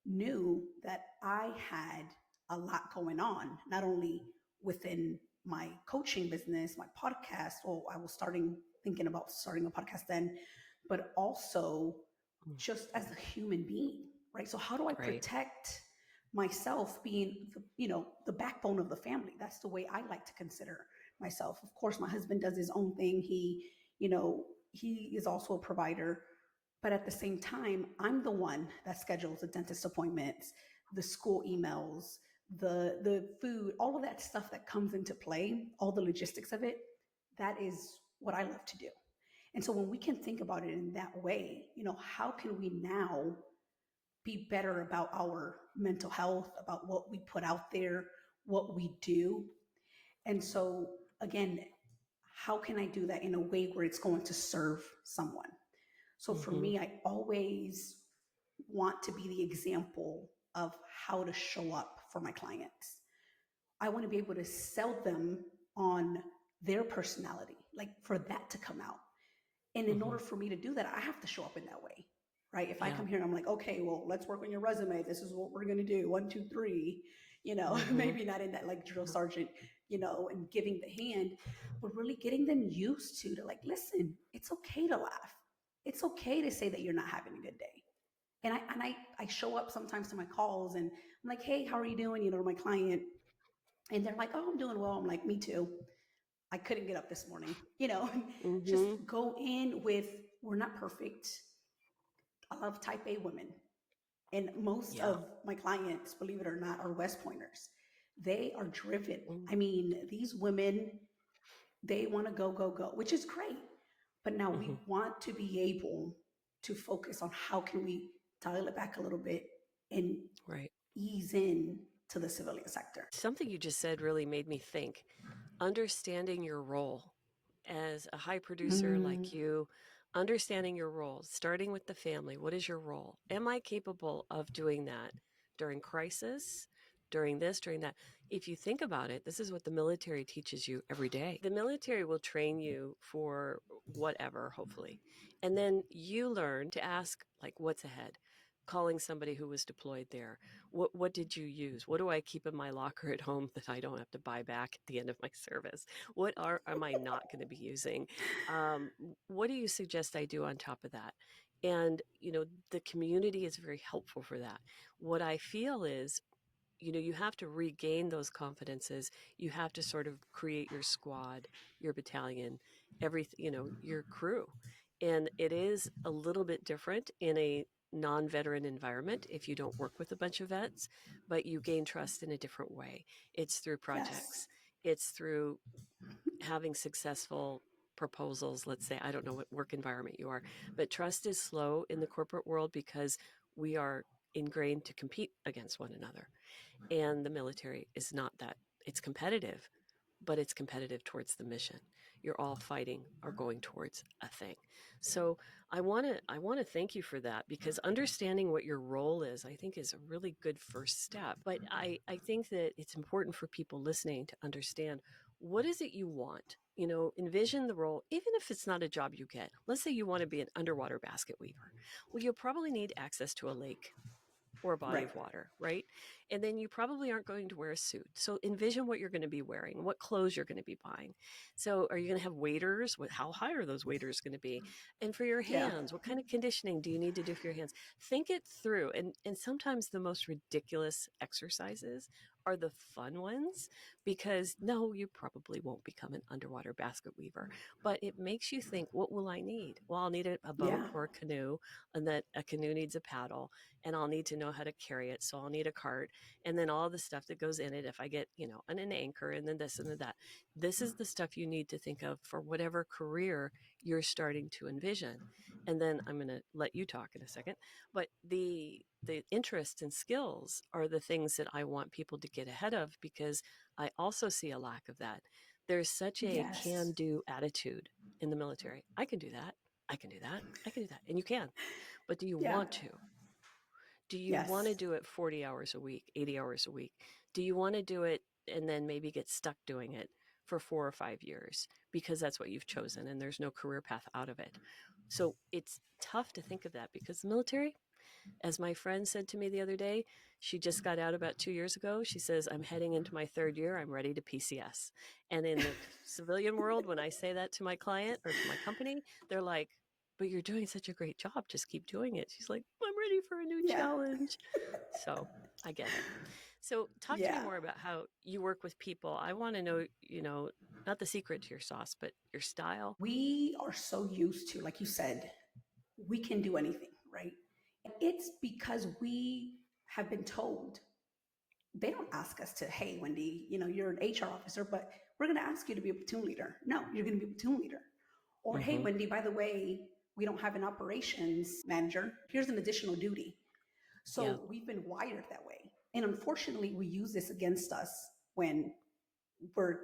knew that I had a lot going on, not only within my coaching business, my podcast. Well, I was thinking about starting a podcast then, but also just as a human being, right? So how do I protect myself being, the backbone of the family? That's the way I like to consider myself. Of course, my husband does his own thing. He is also a provider. But at the same time, I'm the one that schedules the dentist appointments, the school emails, the food, all of that stuff that comes into play, all the logistics of it. That is what I love to do. And so when we can think about it in that way, how can we now be better about our mental health, about what we put out there, what we do? And so again, how can I do that in a way where it's going to serve someone? So for me, I always want to be the example of how to show up for my clients. I want to be able to sell them on their personality, like for that to come out. And in order for me to do that, I have to show up in that way, right? If I come here and I'm like, okay, well, let's work on your resume. This is what we're going to do. 1, 2, 3, maybe not in that like drill sergeant, and giving the hand, but really getting them used to like, listen, it's okay to laugh. It's okay to say that you're not having a good day. And I show up sometimes to my calls and I'm like, hey, how are you doing? To my client. And they're like, oh, I'm doing well. I'm like, me too. I couldn't get up this morning, just go in with, we're not perfect. I love type A women. And most of my clients, believe it or not, are West Pointers. They are driven. Mm. I mean, these women, they want to go, go, go, which is great. But now we Mm-hmm. want to be able to focus on how can we dial it back a little bit and Right. ease in to the civilian sector. Something you just said really made me think. Understanding your role as a high producer Mm, like you, understanding your role, starting with the family. What is your role? Am I capable of doing that during crisis, during this, during that? If you think about it, this is what the military teaches you every day. The military will train you for whatever, hopefully. And then you learn to ask, like, what's ahead? Calling somebody who was deployed there. What did you use? What do I keep in my locker at home that I don't have to buy back at the end of my service? What am I not going to be using? What do you suggest I do on top of that? And the community is very helpful for that. What I feel is, you have to regain those confidences. You have to sort of create your squad, your battalion, everything, your crew. And it is a little bit different in a non-veteran environment if you don't work with a bunch of vets, but you gain trust in a different way. It's through yes. projects. It's through having successful proposals. Let's say, I don't know what work environment you are, but trust is slow in the corporate world because we are ingrained to compete against one another. And the military is not that. It's competitive, but it's competitive towards the mission. You're all fighting or going towards a thing. So I want to thank you for that, because understanding what your role is, I think, is a really good first step. But I think that it's important for people listening to understand, what is it you want? Envision the role, even if it's not a job you get. Let's say you want to be an underwater basket weaver. Well, you'll probably need access to a lake or a body Right. of water, right? And then you probably aren't going to wear a suit. So envision what you're going to be wearing, what clothes you're going to be buying. So are you going to have waders? How high are those waders going to be? And for your Yeah. hands, what kind of conditioning do you need to do for your hands? Think it through. And sometimes the most ridiculous exercises are the fun ones, because no, you probably won't become an underwater basket weaver, but it makes you think, what will I need? Well, I'll need a boat Yeah. or a canoe, and that a canoe needs a paddle, and I'll need to know how to carry it. So I'll need a cart, and then all the stuff that goes in it. If I get, an anchor, and then this and then that. This is the stuff you need to think of for whatever career you're starting to envision. And then I'm going to let you talk in a second. But the interests and skills are the things that I want people to get ahead of, because I also see a lack of that. There's such a Yes. can-do attitude in the military. I can do that. I can do that. I can do that. And you can. But do you Yeah. want to? Do you want to Yes. do it 40 hours a week, 80 hours a week? Do you want to do it and then maybe get stuck doing it for 4 or 5 years because that's what you've chosen and there's no career path out of it? So it's tough to think of that, because the military, as my friend said to me the other day, she just got out about 2 years ago. She says, I'm heading into my third year. I'm ready to PCS. And in the civilian world, when I say that to my client or to my company, they're like, but you're doing such a great job. Just keep doing it. She's like, I'm ready for a new Yeah. challenge. So I get it. So talk to me Yeah. more about how you work with people. I want to know, not the secret to your sauce, but your style. We are so used to, like you said, we can do anything, right? It's because we have been told. They don't ask us to, hey, Wendy, you're an HR officer, but we're going to ask you to be a platoon leader. No, you're going to be a platoon leader. Or, hey, Mm-hmm. Wendy, by the way, we don't have an operations manager. Here's an additional duty. Yeah. So we've been wired that way. And unfortunately, we use this against us when we're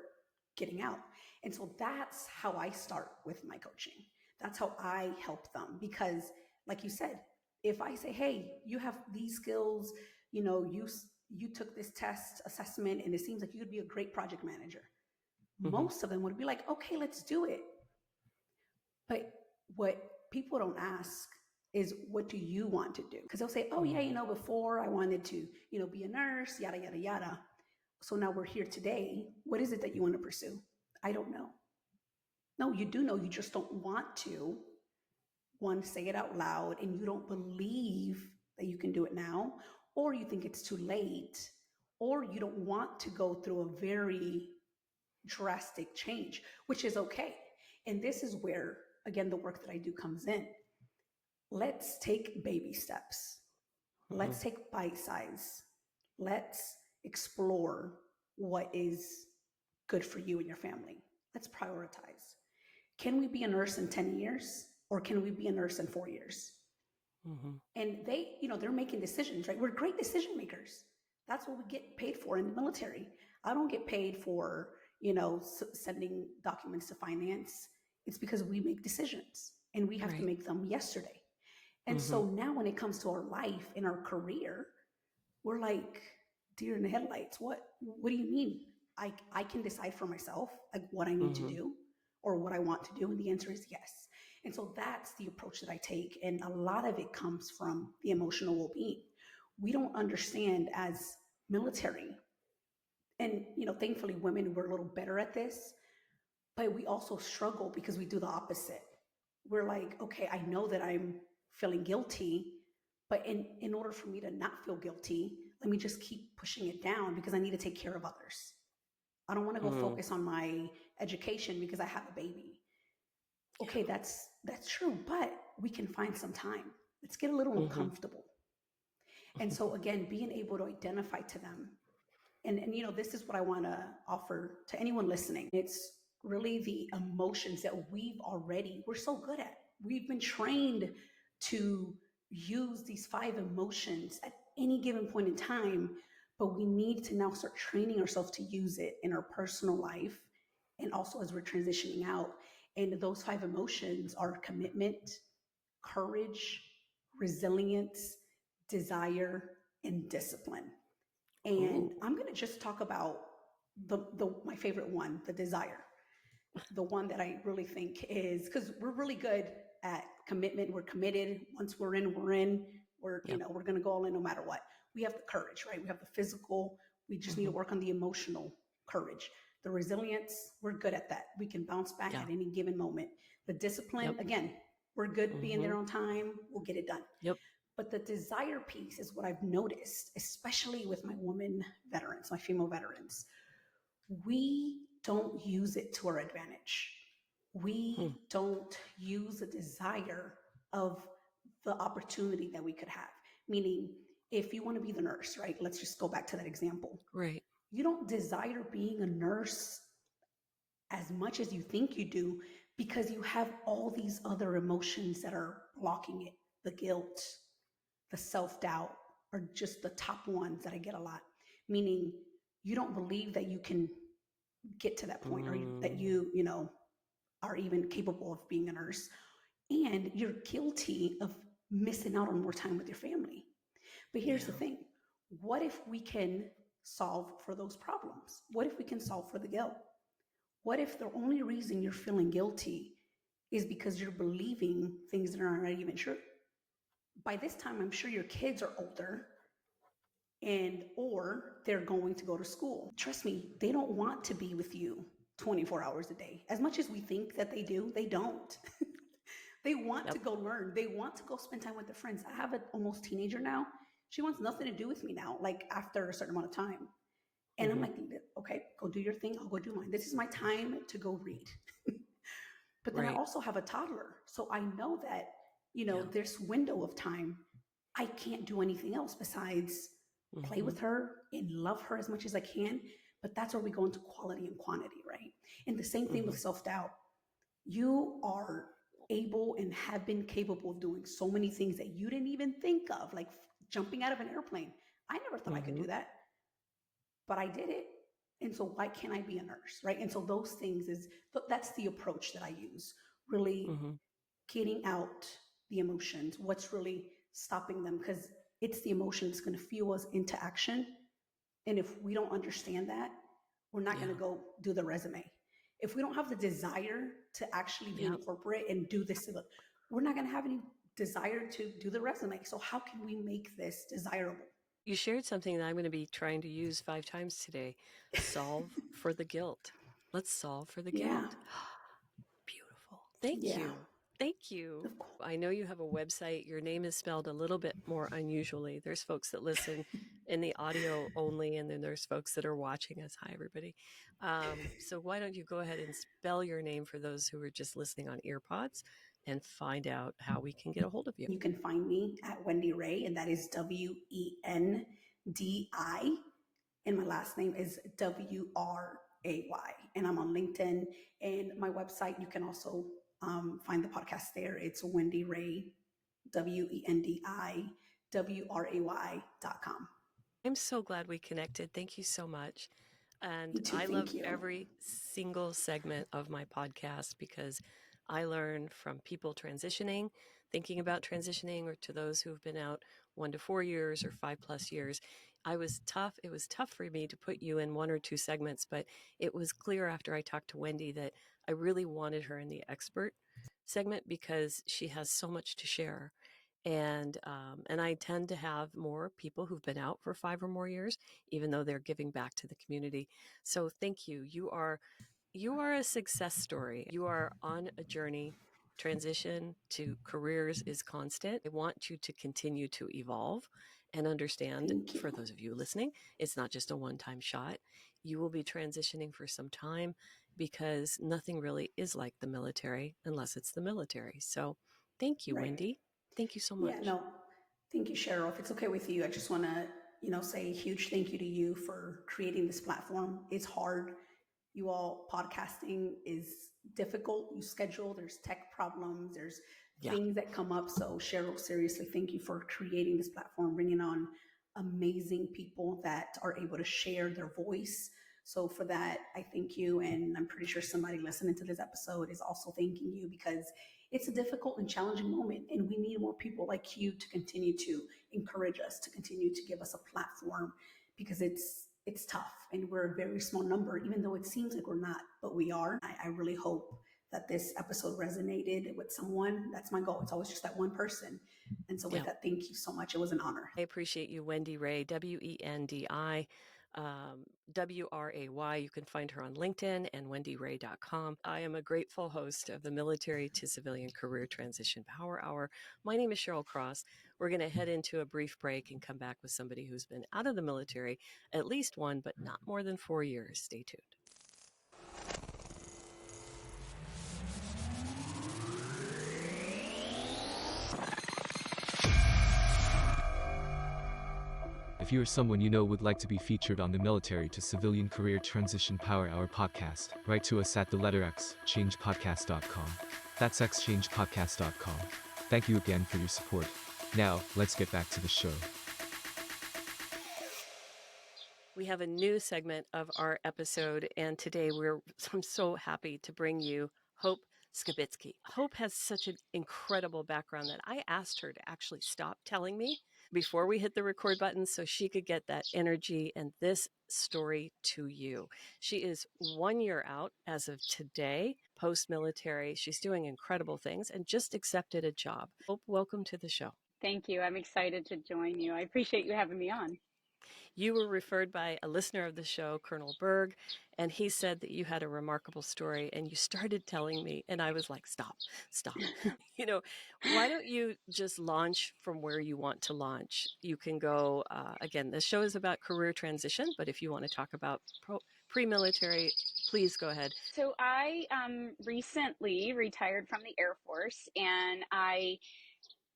getting out. And so that's how I start with my coaching. That's how I help them. Because, like you said, if I say, hey, you have these skills, you took this test assessment and it seems like you could be a great project manager. Mm-hmm. Most of them would be like, okay, let's do it. But what people don't ask is, what do you want to do? Because they'll say, oh, yeah, before I wanted to, be a nurse, yada, yada, yada. So now we're here today. What is it that you want to pursue? I don't know. No, you do know. You just don't want to. One, say it out loud, and you don't believe that you can do it now, or you think it's too late, or you don't want to go through a very drastic change, which is okay. And this is where, again, the work that I do comes in. Let's take baby steps. Mm-hmm. Let's take bite size. Let's explore. what is good for you and your family. Let's prioritize. Can we be a nurse in 10 years or can we be a nurse in 4 years? And they, they're making decisions, right? We're great decision makers. That's what we get paid for in the military. I don't get paid for, sending documents to finance. It's because we make decisions and we have to make them yesterday. And so now when it comes to our life and our career, we're like deer in the headlights. What do you mean? I can decide for myself like what I need to do or what I want to do. And the answer is yes. And so that's the approach that I take. And a lot of it comes from the emotional well-being. We don't understand as military, and thankfully women were a little better at this, but we also struggle because we do the opposite. We're like, okay, I know that I'm feeling guilty, but in order for me to not feel guilty, let me just keep pushing it down because I need to take care of others. I don't want to go focus on my education because I have a baby. Okay, that's true, but we can find some time. Let's get a little uncomfortable. And so again, being able to identify to them, and this is what I want to offer to anyone listening. It's really the emotions that we're so good at. We've been trained to use these 5 emotions at any given point in time, but we need to now start training ourselves to use it in our personal life and also as we're transitioning out. And those 5 emotions are commitment, courage, resilience, desire, and discipline. And I'm going to just talk about my favorite one, the desire. The one that I really think is, because we're really good at commitment. We're committed. Once we're in, we're in. We're going to go all in no matter what. We have the courage, right? We have the physical. We just need to work on the emotional courage. The resilience, we're good at that. We can bounce back at any given moment. The discipline, again, we're good being there on time. We'll get it done. But the desire piece is what I've noticed, especially with my women veterans, my female veterans. We don't use it to our advantage. We don't use the desire of the opportunity that we could have. Meaning, if you want to be the nurse, right? Let's just go back to that example. Right. You don't desire being a nurse as much as you think you do because you have all these other emotions that are blocking it. The guilt, the self-doubt are just the top ones that I get a lot. Meaning you don't believe that you can get to that point or that you are even capable of being a nurse. And you're guilty of missing out on more time with your family. But here's the thing. What if we can solve for those problems? What if we can solve for the guilt? What if the only reason you're feeling guilty is because you're believing things that are not even true? By this time, I'm sure your kids are older or they're going to go to school. Trust me, they don't want to be with you 24 hours a day. As much as we think that they do, they don't. They want to go learn. They want to go spend time with their friends. I have an almost teenager now. She wants nothing to do with me now, like after a certain amount of time. And I'm like, okay, go do your thing. I'll go do mine. This is my time to go read. But then I also have a toddler. So I know that, this window of time, I can't do anything else besides play with her and love her as much as I can. But that's where we go into quality and quantity, right? And the same thing with self-doubt. You are able and have been capable of doing so many things that you didn't even think of, like jumping out of an airplane. I never thought I could do that, but I did it. And so why can't I be a nurse, right? And so those things that's the approach that I use, really getting out the emotions, what's really stopping them, because it's the emotion that's going to fuel us into action. And if we don't understand that, we're not going to go do the resume. If we don't have the desire to actually be in corporate and do this, we're not going to have any desire to do the resume. So how can we make this desirable? You shared something that I'm going to be trying to use 5 times today. Solve for the guilt. Let's solve for the guilt. Beautiful. Thank you. Thank you. I know you have a website. Your name is spelled a little bit more unusually. There's folks that listen in the audio only, and then there's folks that are watching us. Hi, everybody. So why don't you go ahead and spell your name for those who are just listening on earpods and find out how we can get a hold of you. You can find me at Wendy Ray, and that is WENDI and my last name is WRAY. And I'm on LinkedIn and my website. You can also find the podcast there. It's Wendy Ray, WendiWray.com. I'm so glad we connected. Thank you so much. And Me too. I love Thank you. every single segment of my podcast because I learn from people transitioning, thinking about transitioning, or to those who've been out 1 to 4 years or 5+ years. It was tough for me to put you in 1 or 2 segments, but it was clear after I talked to Wendy that I really wanted her in the expert segment because she has so much to share. And I tend to have more people who've been out for 5 or more years, even though they're giving back to the community. So thank you. You are a success story. You are on a journey. Transition to careers is constant. I want you to continue to evolve and understand, Thank you. for those of you listening, it's not just a one-time shot. You will be transitioning for some time because nothing really is like the military unless it's the military. So thank you, Right. Wendy. Thank you so much. Yeah, no, thank you, Cheryl. If it's okay with you, I just want to, say a huge thank you to you for creating this platform. It's hard. You all, podcasting is difficult. You schedule, there's tech problems, there's things that come up. So Cheryl, seriously, thank you for creating this platform, bringing on amazing people that are able to share their voice. So for that, I thank you. And I'm pretty sure somebody listening to this episode is also thanking you because it's a difficult and challenging moment. And we need more people like you to continue to encourage us, to continue to give us a platform because it's tough and we're a very small number, even though it seems like we're not, but we are. I really hope that this episode resonated with someone. That's my goal. It's always just that one person. And so with that, thank you so much. It was an honor. I appreciate you, Wendy Ray, WENDI. WRAY. You can find her on LinkedIn and wendyray.com. I am a grateful host of the Military to Civilian Career Transition Power Hour. My name is Cheryl Cross. We're going to head into a brief break and come back with somebody who's been out of the military at least 1, but not more than 4 years. Stay tuned. If you or someone you know would like to be featured on the Military to Civilian Career Transition Power Hour podcast, write to us at the letter X, changepodcast.com. That's xchangepodcast.com. Thank you again for your support. Now, let's get back to the show. We have a new segment of our episode, and today I'm so happy to bring you Hope Skibitsky. Hope has such an incredible background that I asked her to actually stop telling me before we hit the record button so she could get that energy and this story to you. She is 1 year out as of today, post-military. She's doing incredible things and just accepted a job. Hope, welcome to the show. Thank you. I'm excited to join you. I appreciate you having me on. You were referred by a listener of the show, Colonel Berg, and he said that you had a remarkable story and you started telling me, and I was like, stop. Why don't you just launch from where you want to launch? You can go, again, the show is about career transition, but if you want to talk about pre-military, please go ahead. So I recently retired from the Air Force, and I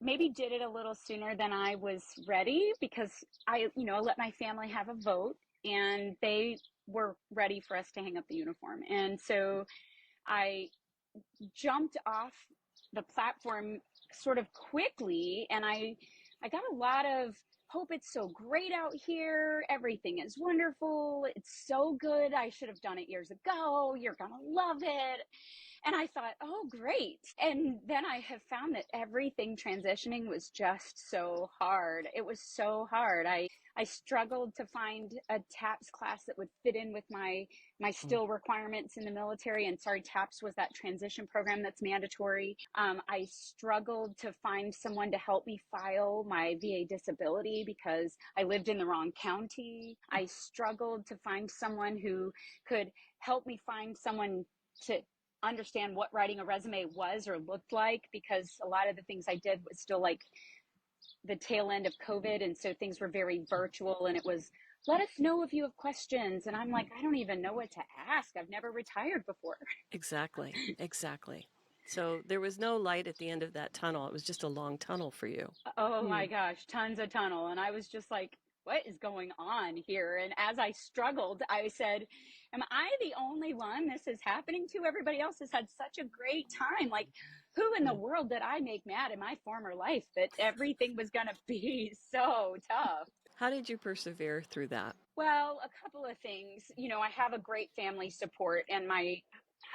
maybe did it a little sooner than I was ready because I let my family have a vote and they were ready for us to hang up the uniform. And so I jumped off the platform sort of quickly, and I got a lot of hope. It's so great out here. Everything is wonderful. It's so good. I should have done it years ago. You're going to love it. And I thought, oh, great. And then I have found that everything transitioning was just so hard. It was so hard. I struggled to find a TAPS class that would fit in with my still requirements in the military. And sorry, TAPS was that transition program that's mandatory. I struggled to find someone to help me file my VA disability because I lived in the wrong county. I struggled to find someone who could help me find someone to understand what writing a resume was or looked like, because a lot of the things I did was still like the tail end of COVID. And so things were very virtual, and it was, let us know if you have questions. And I'm like, I don't even know what to ask. I've never retired before. Exactly. So there was no light at the end of that tunnel. It was just a long tunnel for you. Oh my gosh, tons of tunnel. And I was just like, what is going on here? And as I struggled, I said, am I the only one this is happening to? Everybody else has had such a great time. Like, who in the world did I make mad in my former life that everything was going to be so tough? How did you persevere through that? Well, a couple of things. I have a great family support, and my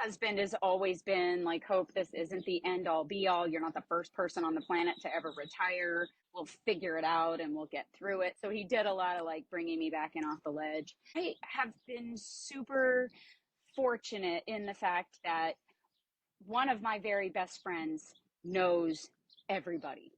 husband has always been like, Hope, this isn't the end all be all. You're not the first person on the planet to ever retire. We'll figure it out and we'll get through it. So he did a lot of like bringing me back in off the ledge. I have been super fortunate in the fact that one of my very best friends knows everybody.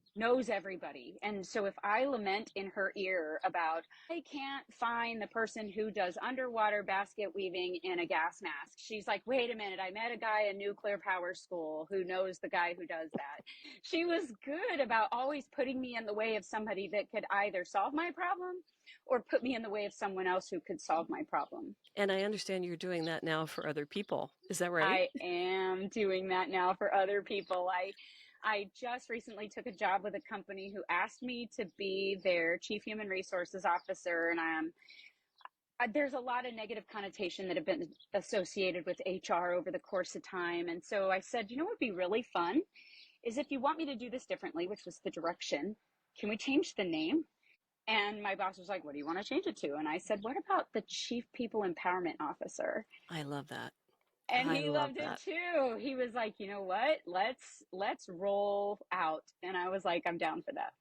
And so if I lament in her ear about, I can't find the person who does underwater basket weaving in a gas mask, she's like, wait a minute, I met a guy in nuclear power school who knows the guy who does that. She was good about always putting me in the way of somebody that could either solve my problem or put me in the way of someone else who could solve my problem. And I understand you're doing that now for other people. Is that right? I am doing that now for other people. I just recently took a job with a company who asked me to be their chief human resources officer. And there's a lot of negative connotation that have been associated with HR over the course of time. And so I said, what would be really fun is if you want me to do this differently, which was the direction, can we change the name? And my boss was like, what do you want to change it to? And I said, what about the chief people empowerment officer? I love that. And he loved it too. He was like, you know what? Let's roll out. And I was like, I'm down for that.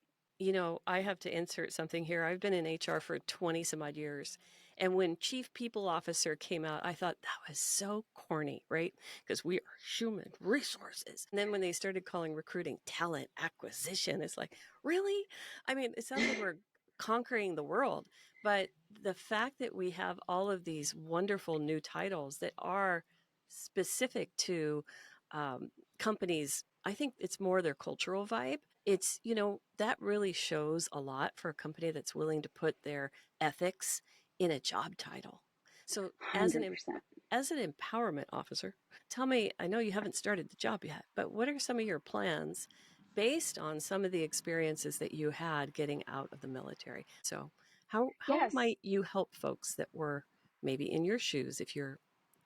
I have to insert something here. I've been in HR for 20 some odd years. And when Chief People Officer came out, I thought that was so corny, right? Because we are human resources. And then when they started calling recruiting talent acquisition, it's like, really? I mean, it sounds like we're conquering the world. But the fact that we have all of these wonderful new titles that are specific to companies, I think it's more their cultural vibe. It's, that really shows a lot for a company that's willing to put their ethics in a job title. So as an empowerment officer, tell me, I know you haven't started the job yet, but what are some of your plans based on some of the experiences that you had getting out of the military? So how might you help folks that were maybe in your shoes if you're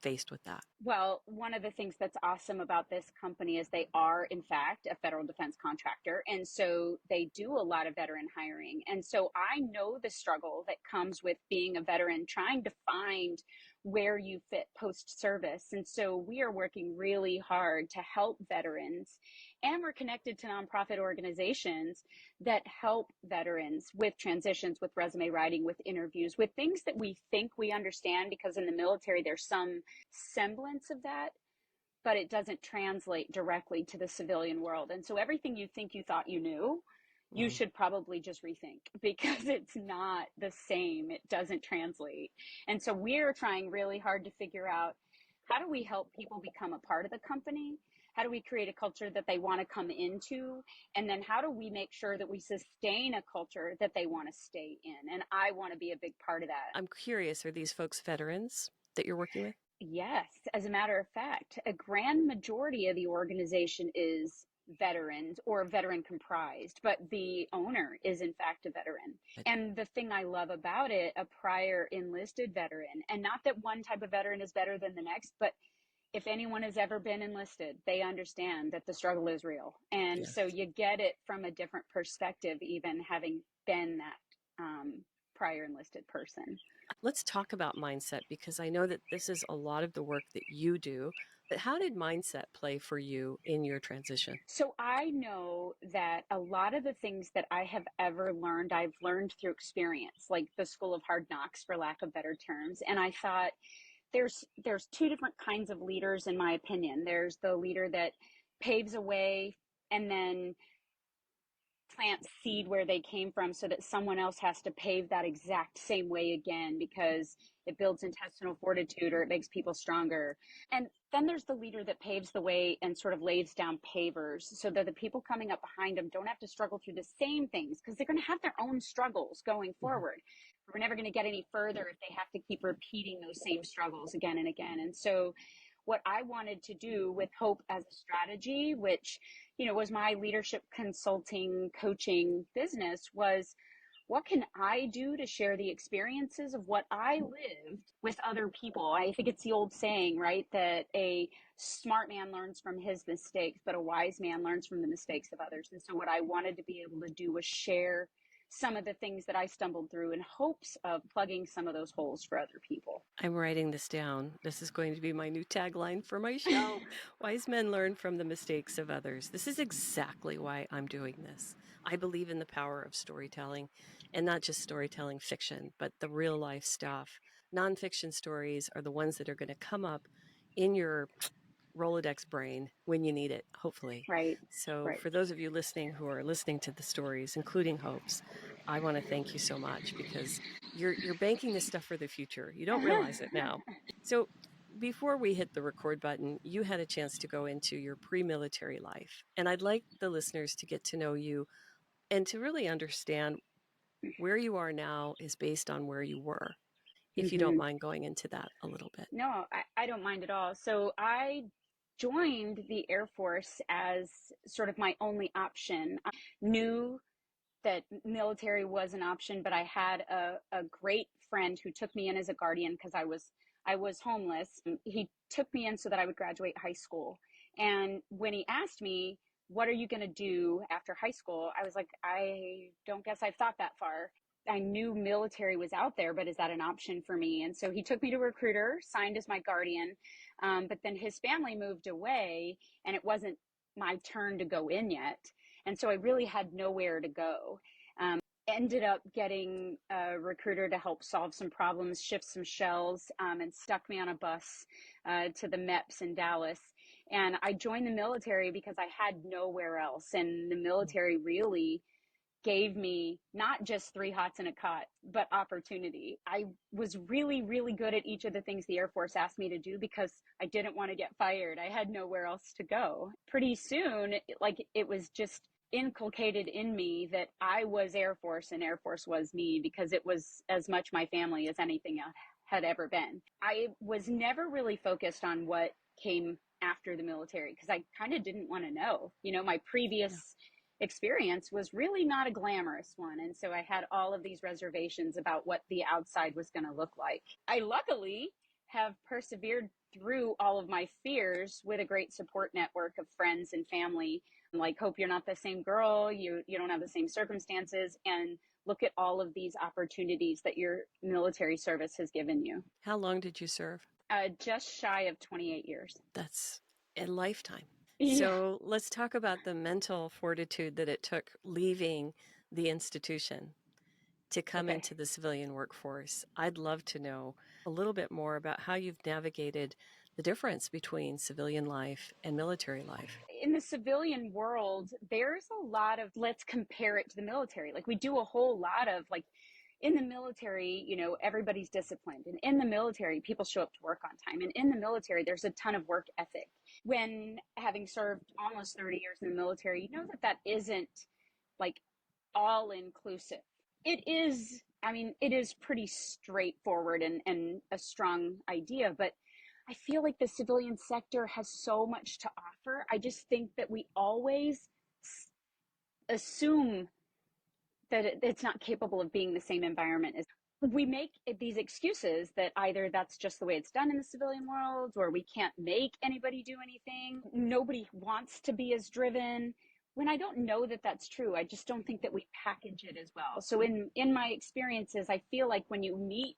faced with that? Well, one of the things that's awesome about this company is they are, in fact, a federal defense contractor. And so they do a lot of veteran hiring. And so I know the struggle that comes with being a veteran, trying to find where you fit post-service. And so we are working really hard to help veterans. And we're connected to nonprofit organizations that help veterans with transitions, with resume writing, with interviews, with things that we think we understand, because in the military, there's some semblance of that, but it doesn't translate directly to the civilian world. And so everything you think you thought you knew, you should probably just rethink, because it's not the same. It doesn't translate. And so we're trying really hard to figure out, how do we help people become a part of the company? How do we create a culture that they want to come into? And then how do we make sure that we sustain a culture that they want to stay in? And I want to be a big part of that. I'm curious, are these folks veterans that you're working with? Yes. As a matter of fact, a grand majority of the organization is veterans or veteran comprised, but the owner is in fact a veteran. And the thing I love about it, a prior enlisted veteran, and not that one type of veteran is better than the next, but if anyone has ever been enlisted, they understand that the struggle is real. And so you get it from a different perspective, even having been that prior enlisted person. Let's talk about mindset, because I know that this is a lot of the work that you do. But how did mindset play for you in your transition? So I know that a lot of the things that I have ever learned, I've learned through experience, like the school of hard knocks, for lack of better terms. And I thought, there's two different kinds of leaders, in my opinion. There's the leader that paves a way and then plants seed where they came from, so that someone else has to pave that exact same way again, because it builds intestinal fortitude or it makes people stronger. And then there's the leader that paves the way and sort of lays down pavers, so that the people coming up behind them don't have to struggle through the same things, because they're going to have their own struggles going forward. We're never going to get any further if they have to keep repeating those same struggles again and again. And so what I wanted to do with Hope as a strategy, which, was my leadership consulting coaching business, was what can I do to share the experiences of what I lived with other people? I think it's the old saying, right, that a smart man learns from his mistakes, but a wise man learns from the mistakes of others. And so what I wanted to be able to do was share some of the things that I stumbled through in hopes of plugging some of those holes for other people. I'm writing this down. This is going to be my new tagline for my show. Wise men learn from the mistakes of others. This is exactly why I'm doing this. I believe in the power of storytelling, and not just storytelling fiction, but the real life stuff. Nonfiction stories are the ones that are going to come up in your Rolodex brain when you need it, hopefully. Right. So Right. for those of you listening who are listening to the stories, including Hope's, I want to thank you so much, because you're banking this stuff for the future. You don't realize it now. So before we hit the record button, you had a chance to go into your pre-military life. And I'd like the listeners to get to know you and to really understand where you are now is based on where you were, if you don't mind going into that a little bit. No, I don't mind at all. So I joined the Air Force as sort of my only option. I knew that military was an option, but I had a great friend who took me in as a guardian because I was homeless. He took me in so that I would graduate high school. And when he asked me, what are you going to do after high school? I was like, I don't guess I've thought that far. I knew military was out there, but is that an option for me? And so he took me to a recruiter, signed as my guardian. But then his family moved away and it wasn't my turn to go in yet. And so I really had nowhere to go. Ended up getting a recruiter to help solve some problems, shift some shells, and stuck me on a bus to the MEPS in Dallas. And I joined the military because I had nowhere else. And the military really gave me not just 3 hots and a cot, but opportunity. I was really, really good at each of the things the Air Force asked me to do because I didn't want to get fired. I had nowhere else to go. Pretty soon, it was just inculcated in me that I was Air Force and Air Force was me, because it was as much my family as anything had ever been. I was never really focused on what came after the military because I kind of didn't want to know. My previous experience was really not a glamorous one. And so I had all of these reservations about what the outside was going to look like. I luckily have persevered through all of my fears with a great support network of friends and family. Like, hope you're not the same girl, you don't have the same circumstances, and look at all of these opportunities that your military service has given you. How long did you serve? Just shy of 28 years. That's a lifetime. Yeah. So let's talk about the mental fortitude that it took leaving the institution to come into the civilian workforce. I'd love to know a little bit more about how you've navigated the difference between civilian life and military life. In the civilian world, there's a lot of, let's compare it to the military. Like, we do a whole lot of, like, in the military, everybody's disciplined. And in the military, people show up to work on time. And in the military, there's a ton of work ethic. When having served almost 30 years in the military, you know that isn't like all inclusive. It is pretty straightforward and a strong idea, but I feel like the civilian sector has so much to offer. I just think that we always assume that it's not capable of being the same environment as. We make these excuses that either that's just the way it's done in the civilian world, or we can't make anybody do anything. Nobody wants to be as driven. When I don't know that that's true, I just don't think that we package it as well. So in my experiences, I feel like when you meet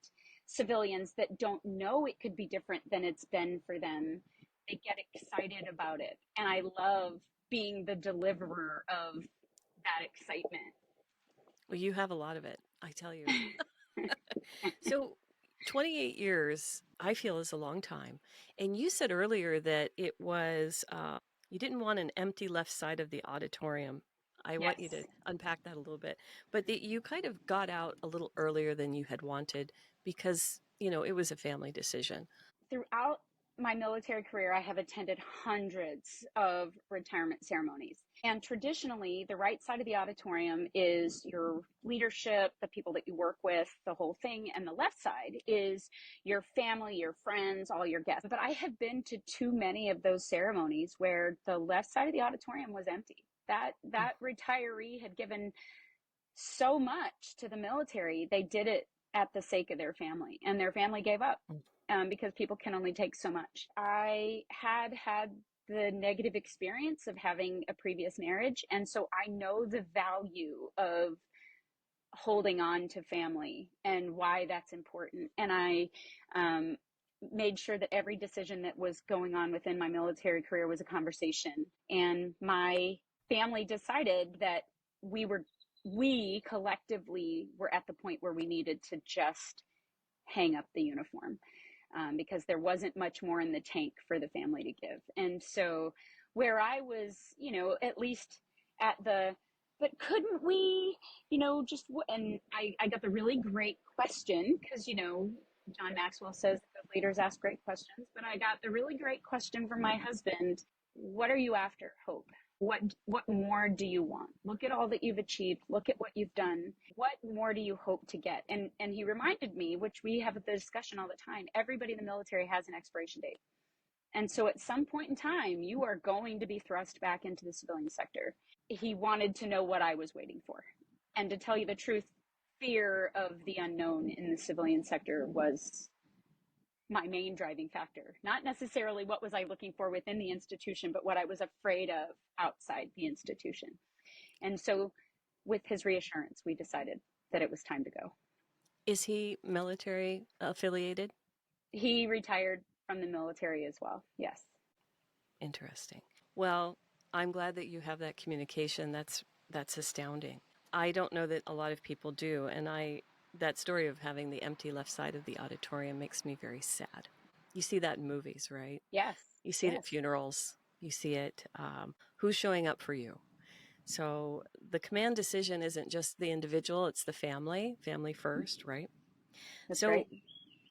civilians that don't know it could be different than it's been for them, they get excited about it. And I love being the deliverer of that excitement. Well, you have a lot of it, I tell you. So 28 years, I feel, is a long time. And you said earlier that it was, you didn't want an empty left side of the auditorium. I want you to unpack that a little bit. But you kind of got out a little earlier than you had wanted because, it was a family decision. Throughout my military career, I have attended hundreds of retirement ceremonies. And traditionally, the right side of the auditorium is your leadership, the people that you work with, the whole thing. And the left side is your family, your friends, all your guests. But I have been to too many of those ceremonies where the left side of the auditorium was empty. That retiree had given so much to the military. They did it at the sake of their family, and their family gave up because people can only take so much. I had the negative experience of having a previous marriage, and so I know the value of holding on to family and why that's important. And I made sure that every decision that was going on within my military career was a conversation. And my family decided that we collectively were at the point where we needed to just hang up the uniform, because there wasn't much more in the tank for the family to give. And so where I was, at least at the, but couldn't we, and I got the really great question, because, John Maxwell says that leaders ask great questions, but I got the really great question from my husband. What are you after, Hope? What more do you want? Look at all that you've achieved. Look at what you've done. What more do you hope to get? And he reminded me, which we have the discussion all the time, everybody in the military has an expiration date. And so at some point in time, you are going to be thrust back into the civilian sector. He wanted to know what I was waiting for. And to tell you the truth, fear of the unknown in the civilian sector was my main driving factor. Not necessarily what was I looking for within the institution, but what I was afraid of outside the institution. And so with his reassurance, we decided that it was time to go. Is he military affiliated? He retired from the military as well. Yes. Interesting. Well, I'm glad that you have that communication. That's astounding. I don't know that a lot of people do, and that story of having the empty left side of the auditorium makes me very sad. You see that in movies, right? Yes. You see it at funerals. You see it. Who's showing up for you? So the command decision isn't just the individual, it's the family first, right? That's so right.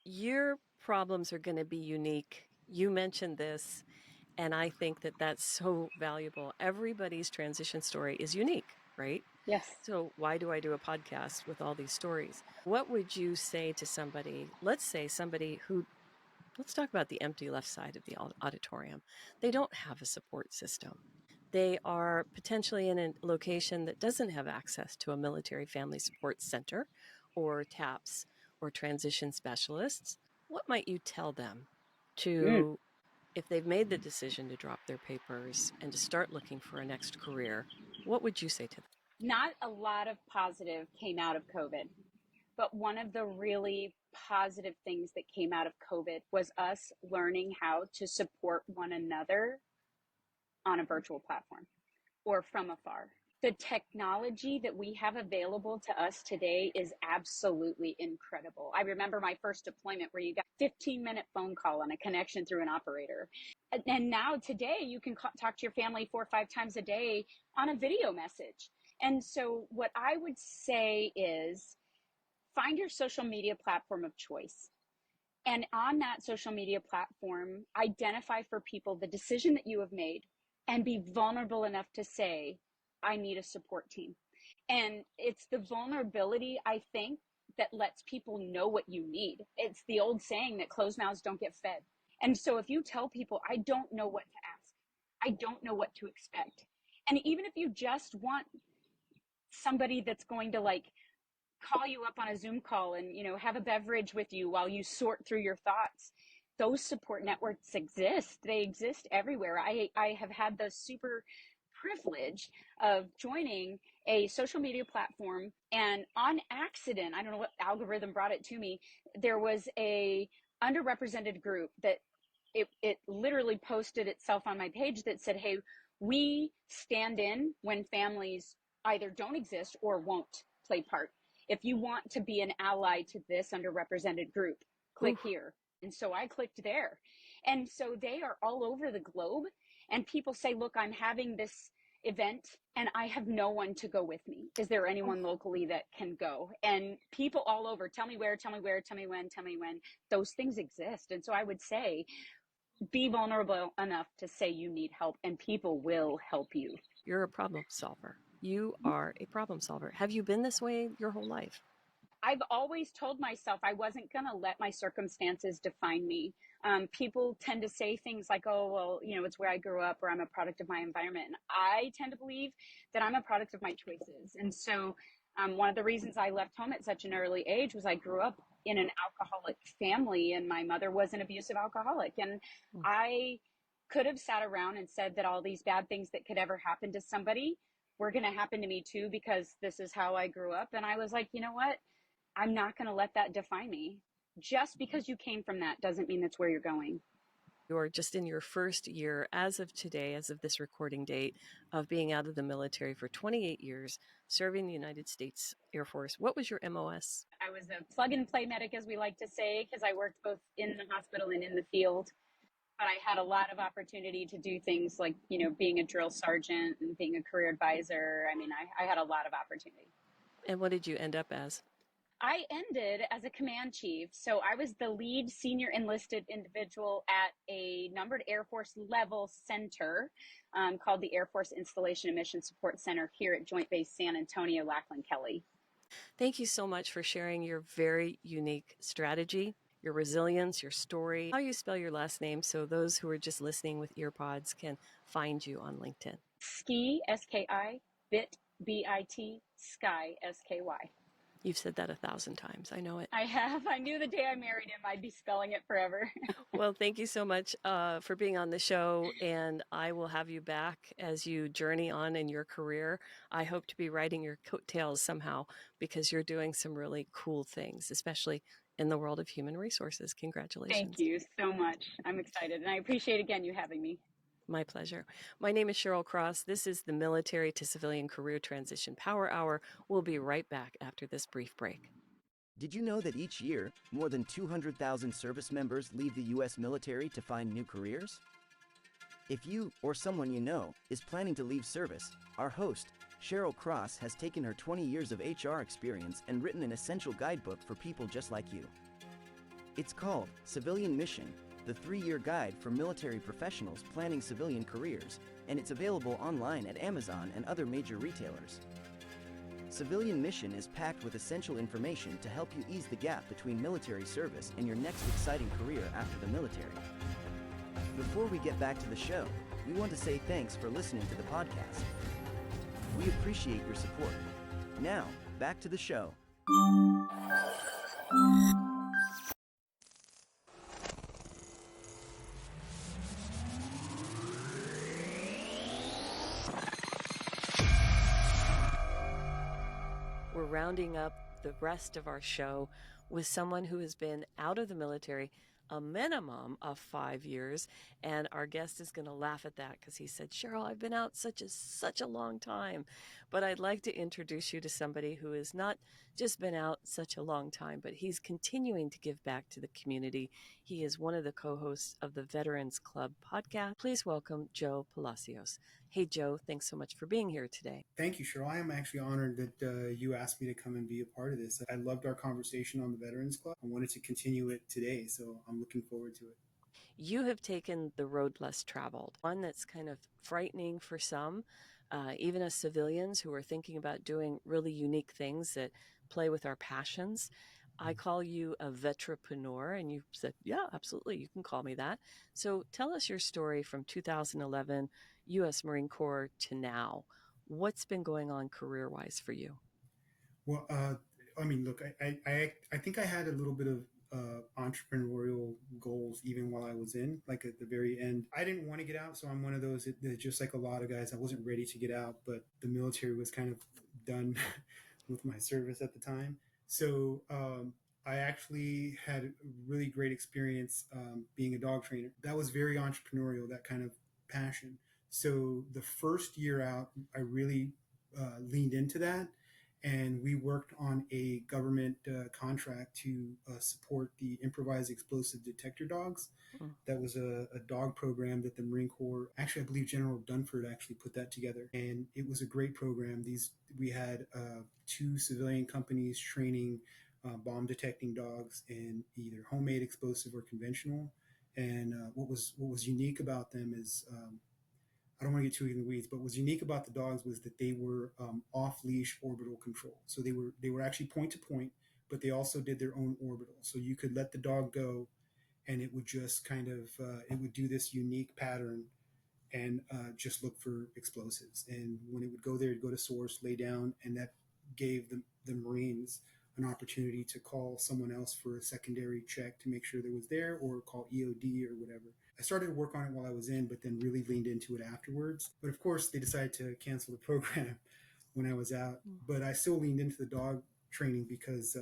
Your problems are going to be unique. You mentioned this, and I think that that's so valuable. Everybody's transition story is unique, right? Yes. So why do I do a podcast with all these stories? What would you say to somebody, let's talk about the empty left side of the auditorium. They don't have a support system. They are potentially in a location that doesn't have access to a military family support center or TAPS or transition specialists. What might you tell them to, if they've made the decision to drop their papers and to start looking for a next career, what would you say to them? Not a lot of positive came out of COVID, but one of the really positive things that came out of COVID was us learning how to support one another on a virtual platform or from afar. The technology that we have available to us today is absolutely incredible. I remember my first deployment where you got a 15-minute phone call and a connection through an operator. And now today you can talk to your family 4 or 5 times a day on a video message. And so what I would say is find your social media platform of choice. And on that social media platform, identify for people the decision that you have made and be vulnerable enough to say, I need a support team. And it's the vulnerability, I think, that lets people know what you need. It's the old saying that closed mouths don't get fed. And so if you tell people, I don't know what to ask, I don't know what to expect. And even if you just want somebody that's going to call you up on a Zoom call and, have a beverage with you while you sort through your thoughts, those support networks exist. They exist everywhere. I have had the super privilege of joining a social media platform, and on accident, I don't know what algorithm brought it to me, there was a underrepresented group that it literally posted itself on my page that said, hey, we stand in when families either don't exist or won't play part. If you want to be an ally to this underrepresented group, click here. And so I clicked there. And so they are all over the globe. And people say, look, I'm having this event and I have no one to go with me. Is there anyone locally that can go? And people all over, tell me where, tell me when. Those things exist. And so I would say, be vulnerable enough to say you need help, and people will help you. You're a problem solver. You are a problem solver. Have you been this way your whole life? I've always told myself I wasn't going to let my circumstances define me. People tend to say things like, oh, well, it's where I grew up, or I'm a product of my environment. And I tend to believe that I'm a product of my choices. And so One of the reasons I left home at such an early age was I grew up in an alcoholic family, and my mother was an abusive alcoholic. And I could have sat around and said that all these bad things that could ever happen to somebody were going to happen to me too, because this is how I grew up. And I was like, you know what? I'm not going to let that define me. Just because you came from that doesn't mean that's where you're going. You're just in your first year, as of today, as of this recording date, of being out of the military for 28 years, serving the United States Air Force. What was your MOS? I was a plug and play medic, as we like to say, because I worked both in the hospital and in the field. But I had a lot of opportunity to do things like, being a drill sergeant and being a career advisor. I mean, I had a lot of opportunity. And what did you end up as? I ended as a command chief. So I was the lead senior enlisted individual at a numbered Air Force level center called the Air Force Installation and Mission Support Center here at Joint Base San Antonio, Lackland, Kelly. Thank you so much for sharing your very unique strategy, your resilience, your story, how you spell your last name so those who are just listening with earpods can find you on LinkedIn. Ski, S-K-I, Bit, B-I-T, Sky, S-K-Y. You've said that 1,000 times. I know it. I have. I knew the day I married him, I'd be spelling it forever. Well, thank you so much for being on the show, and I will have you back as you journey on in your career. I hope to be riding your coattails somehow, because you're doing some really cool things, especially in the world of human resources. Congratulations. Thank you so much. I'm excited, and I appreciate, again, you having me. My pleasure. My name is Cheryl Cross. This is the Military to Civilian Career Transition Power Hour. We'll be right back after this brief break. Did you know that each year, more than 200,000 service members leave the U.S. military to find new careers? If you or someone you know is planning to leave service, our host, Cheryl Cross, has taken her 20 years of HR experience and written an essential guidebook for people just like you. It's called Civilian Mission, the 3-year guide for military professionals planning civilian careers, and it's available online at Amazon and other major retailers. Civilian Mission is packed with essential information to help you ease the gap between military service and your next exciting career after the military. Before we get back to the show, we want to say thanks for listening to the podcast. We appreciate your support. Now, back to the show. We're rounding up the rest of our show with someone who has been out of the military a minimum of 5 years, and our guest is going to laugh at that because he said, Cheryl, I've been out such a long time. But I'd like to introduce you to somebody who has not just been out such a long time, but he's continuing to give back to the community. He is one of the co-hosts of the Veterans Club podcast. Please welcome Joe Palacios. Hey, Joe, thanks so much for being here today. Thank you, Cheryl. I am actually honored that you asked me to come and be a part of this. I loved our conversation on the Veterans Club. I wanted to continue it today, so I'm looking forward to it. You have taken the road less traveled, one that's kind of frightening for some, even as civilians who are thinking about doing really unique things that play with our passions. I call you a vetrapreneur, and you said, yeah, absolutely, you can call me that. So tell us your story from 2011, U.S. Marine Corps to now. What's been going on career-wise for you? Well, look, I think I had a little bit of entrepreneurial goals even while I was in, like at the very end. I didn't want to get out, so I'm one of those that just like a lot of guys, I wasn't ready to get out, but the military was kind of done with my service at the time. So I actually had a really great experience being a dog trainer. That was very entrepreneurial, that kind of passion. So the first year out, I really leaned into that. And we worked on a government contract to support the improvised explosive detector dogs. That was a dog program that the Marine Corps, actually, I believe General Dunford actually put that together. And it was a great program. We had 2 civilian companies training bomb detecting dogs in either homemade explosive or conventional. And what was unique about them is, I don't want to get too in the weeds, but what was unique about the dogs was that they were off-leash orbital control. So they were actually point to point, but they also did their own orbital. So you could let the dog go, and it would just kind of it would do this unique pattern and just look for explosives. And when it would go there, it'd go to source, lay down, and that gave the Marines an opportunity to call someone else for a secondary check to make sure there was there, or call EOD or whatever. I started to work on it while I was in, but then really leaned into it afterwards. But of course, they decided to cancel the program when I was out. But I still leaned into the dog training because,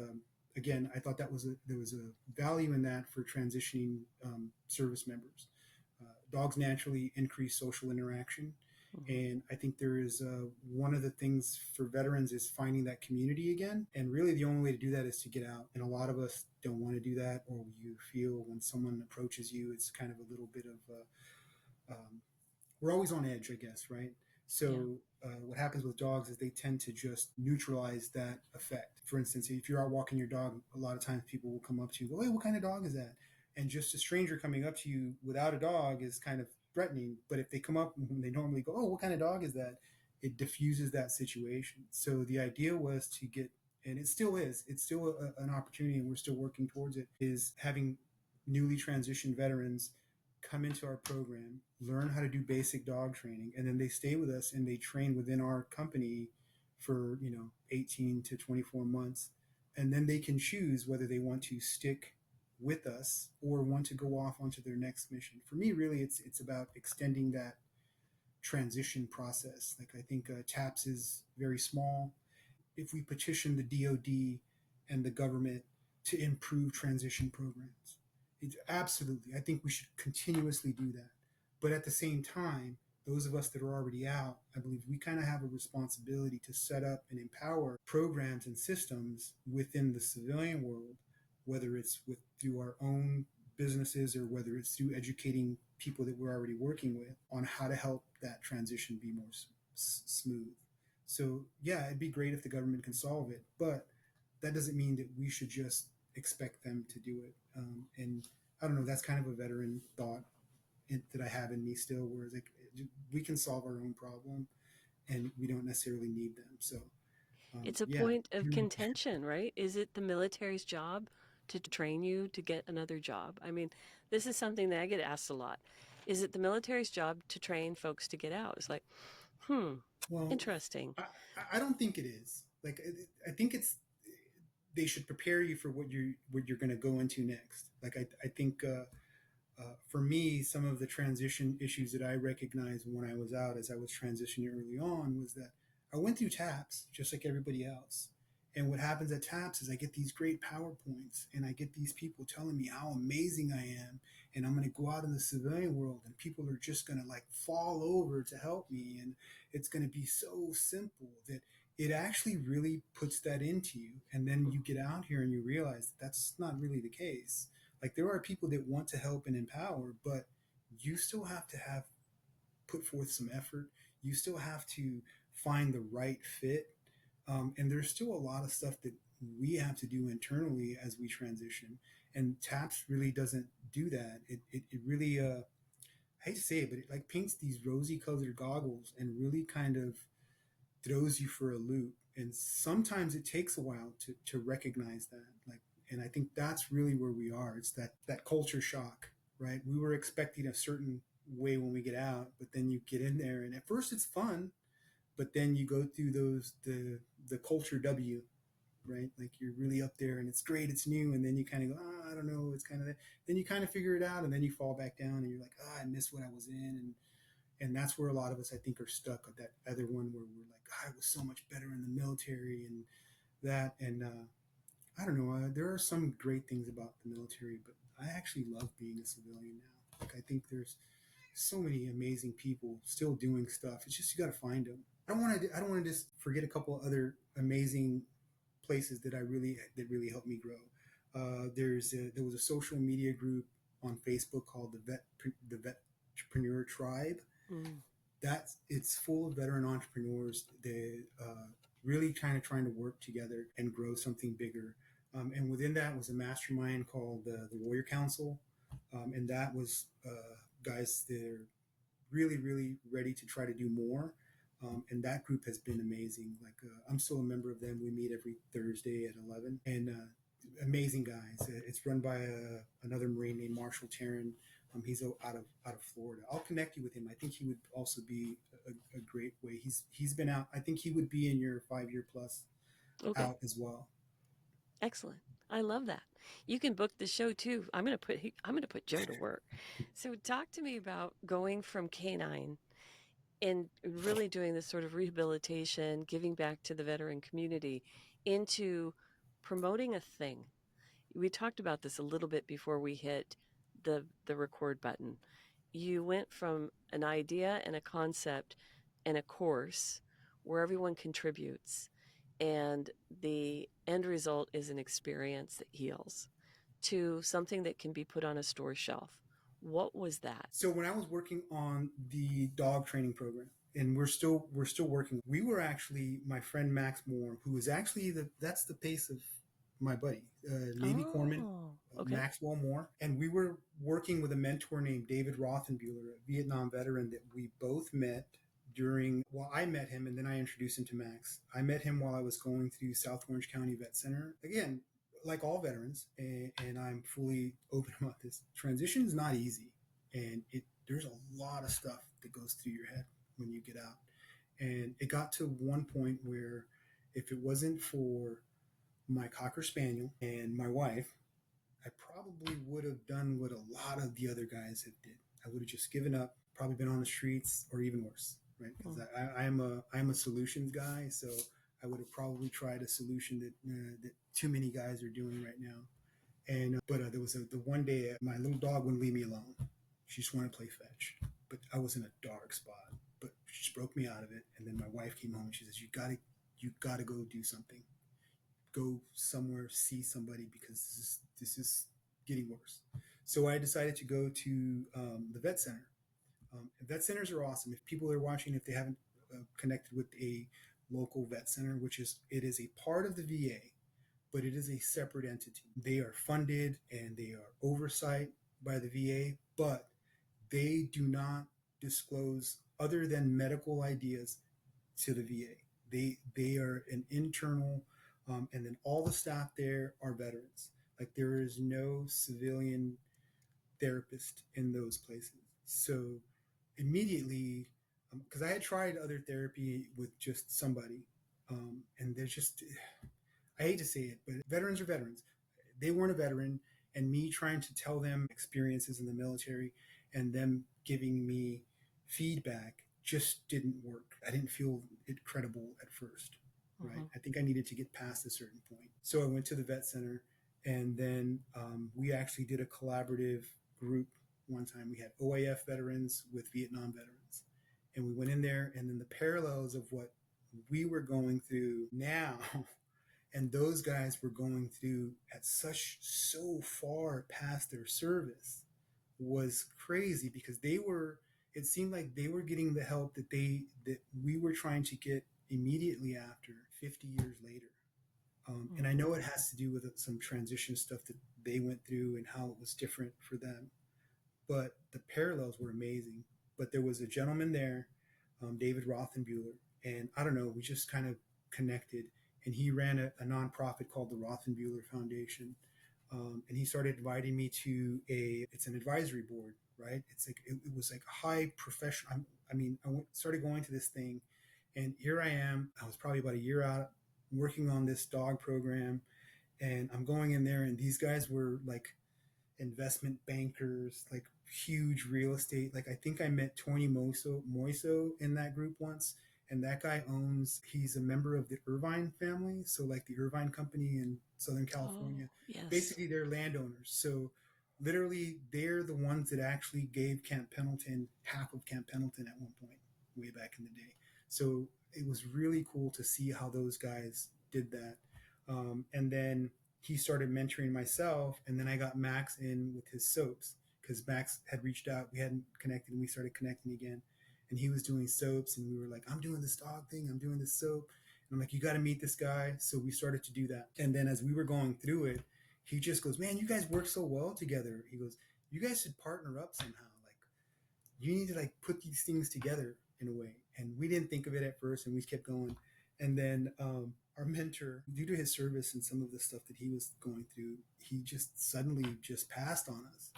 again, I thought there was a value in that for transitioning service members. Dogs naturally increase social interaction. And I think there is one of the things for veterans is finding that community again. And really the only way to do that is to get out. And a lot of us don't want to do that, or you feel when someone approaches you, it's kind of a little bit of, we're always on edge, I guess, right? So what happens with dogs is they tend to just neutralize that effect. For instance, if you're out walking your dog, a lot of times people will come up to you, go, hey, what kind of dog is that? And just a stranger coming up to you without a dog is kind of threatening. But if they come up and they normally go, oh, what kind of dog is that? It diffuses that situation. So the idea was to get, and it still is, it's still an opportunity, and we're still working towards it, is having newly transitioned veterans come into our program, learn how to do basic dog training, and then they stay with us and they train within our company for 18 to 24 months. And then they can choose whether they want to stick with us or want to go off onto their next mission. For me, really, it's about extending that transition process. Like, I think TAPS is very small. If we petition the DoD and the government to improve transition programs, absolutely, I think we should continuously do that. But at the same time, those of us that are already out, I believe we kind of have a responsibility to set up and empower programs and systems within the civilian world, whether it's through our own businesses or whether it's through educating people that we're already working with on how to help that transition be more smooth. So yeah, it'd be great if the government can solve it, but that doesn't mean that we should just expect them to do it. And I don't know, that's kind of a veteran thought that I have in me still, where it's like, we can solve our own problem and we don't necessarily need them. So it's a point of contention, right? Is it the military's job to train you to get another job? I mean, this is something that I get asked a lot. Is it the military's job to train folks to get out? It's like, well, interesting. I don't think it is. Like, I think they should prepare you for what you're going to go into next. Like, I think for me, some of the transition issues that I recognized when I was out, as I was transitioning early on, was that I went through TAPS just like everybody else. And what happens at TAPS is I get these great PowerPoints and I get these people telling me how amazing I am. And I'm going to go out in the civilian world and people are just going to like fall over to help me. And it's going to be so simple that it actually really puts that into you. And then you get out here and you realize that that's not really the case. Like, there are people that want to help and empower, but you still have to put forth some effort. You still have to find the right fit. And there's still a lot of stuff that we have to do internally as we transition. And TAPS really doesn't do that. It really, I hate to say it, but it like paints these rosy colored goggles and really kind of throws you for a loop. And sometimes it takes a while to recognize that. Like, and I think that's really where we are. It's that culture shock, right? We were expecting a certain way when we get out, but then you get in there and at first it's fun, but then you go through the culture W, right? Like, you're really up there and it's great, it's new. And then you kind of go, I don't know. It's kind of that. Then you kind of figure it out and then you fall back down and you're like, I miss what I was in. And that's where a lot of us, I think, are stuck at that other one where we're like, I was so much better in the military and that. And I don't know. There are some great things about the military, but I actually love being a civilian now. Like, I think there's so many amazing people still doing stuff. It's just, you got to find them. I don't want to just forget a couple of other amazing places that really helped me grow. There was a social media group on Facebook called the Vetpreneur Tribe. It's full of veteran entrepreneurs that really trying to work together and grow something bigger. And within that was a mastermind called the Warrior Council, and that was guys that are really, really ready to try to do more. And that group has been amazing. Like, I'm still a member of them. We meet every Thursday at 11, and amazing guys. It's run by another Marine named Marshall Taryn. He's out of Florida. I'll connect you with him. I think he would also be a great way. He's been out. I think he would be in your 5-year plus Okay. out as well. Excellent. I love that. You can book the show too. I'm going to put Joe to work. So talk to me about going from canine and really doing this sort of rehabilitation, giving back to the veteran community into promoting a thing. We talked about this a little bit before we hit the record button. You went from an idea and a concept and a course where everyone contributes and the end result is an experience that heals to something that can be put on a store shelf. What was that? So when I was working on the dog training program, and we're still working, we were actually, my friend Max Moore, who is actually that's the pace of my buddy, Navy Corpsman, Okay. Maxwell Moore. And we were working with a mentor named David Rothenbuehler, a Vietnam veteran that we both met I met him and then I introduced him to Max. I met him while I was going through South Orange County Vet Center. Again, like all veterans, and I'm fully open about this, transition is not easy. And there's a lot of stuff that goes through your head when you get out. And it got to one point where if it wasn't for my Cocker Spaniel and my wife, I probably would have done what a lot of the other guys have did. I would have just given up, probably been on the streets or even worse, right? Because I'm a solutions guy, so I would have probably tried a solution that too many guys are doing right now. And but there was the one day my little dog wouldn't leave me alone. She just wanted to play fetch, but I was in a dark spot. But she just broke me out of it. And then my wife came home and she says, "You gotta go do something. Go somewhere, see somebody, because this is getting worse." So I decided to go to the vet center. Vet centers are awesome. If people are watching, if they haven't connected with a local vet center, it is a part of the VA, but it is a separate entity. They are funded and they are oversight by the VA, but they do not disclose other than medical ideas to the VA. They are an internal, and then all the staff there are veterans. Like there is no civilian therapist in those places. So immediately, because I had tried other therapy with just somebody, and there's just, I hate to say it, but veterans are veterans. They weren't a veteran, and me trying to tell them experiences in the military and them giving me feedback just didn't work. I didn't feel it credible at first, right? I think I needed to get past a certain point. So I went to the vet center, and then we actually did a collaborative group one time. We had OAF veterans with Vietnam veterans, and we went in there, and then the parallels of what we were going through now and those guys were going through at so far past their service was crazy, because it seemed like they were getting the help that we were trying to get immediately after 50 years later. And I know it has to do with some transition stuff that they went through and how it was different for them, but the parallels were amazing. But there was a gentleman there, David Rothenbuehler, and I don't know, we just kind of connected, and he ran a nonprofit called the Rothenbuehler Foundation. And he started inviting me to it's an advisory board, right? It's like, it was like high professional. Started going to this thing, and here I am. I was probably about a year out working on this dog program, and I'm going in there, and these guys were like investment bankers, like huge real estate. Like I think I met Tony Moiso in that group once. And that guy he's a member of the Irvine family. So like the Irvine company in Southern California, yes. Basically they're landowners. So literally they're the ones that actually gave Camp Pendleton half of Camp Pendleton at one point way back in the day. So it was really cool to see how those guys did that. And then he started mentoring myself. And then I got Max in with his soaps, because Max had reached out. We hadn't connected, and we started connecting again. And he was doing soaps, and we were like, I'm doing this dog thing, I'm doing this soap. And I'm like, you got to meet this guy. So we started to do that. And then as we were going through it, he just goes, man, you guys work so well together. He goes, you guys should partner up somehow. Like, you need to like put these things together in a way. And we didn't think of it at first, and we kept going. And then our mentor, due to his service and some of the stuff that he was going through, he just suddenly just passed on us.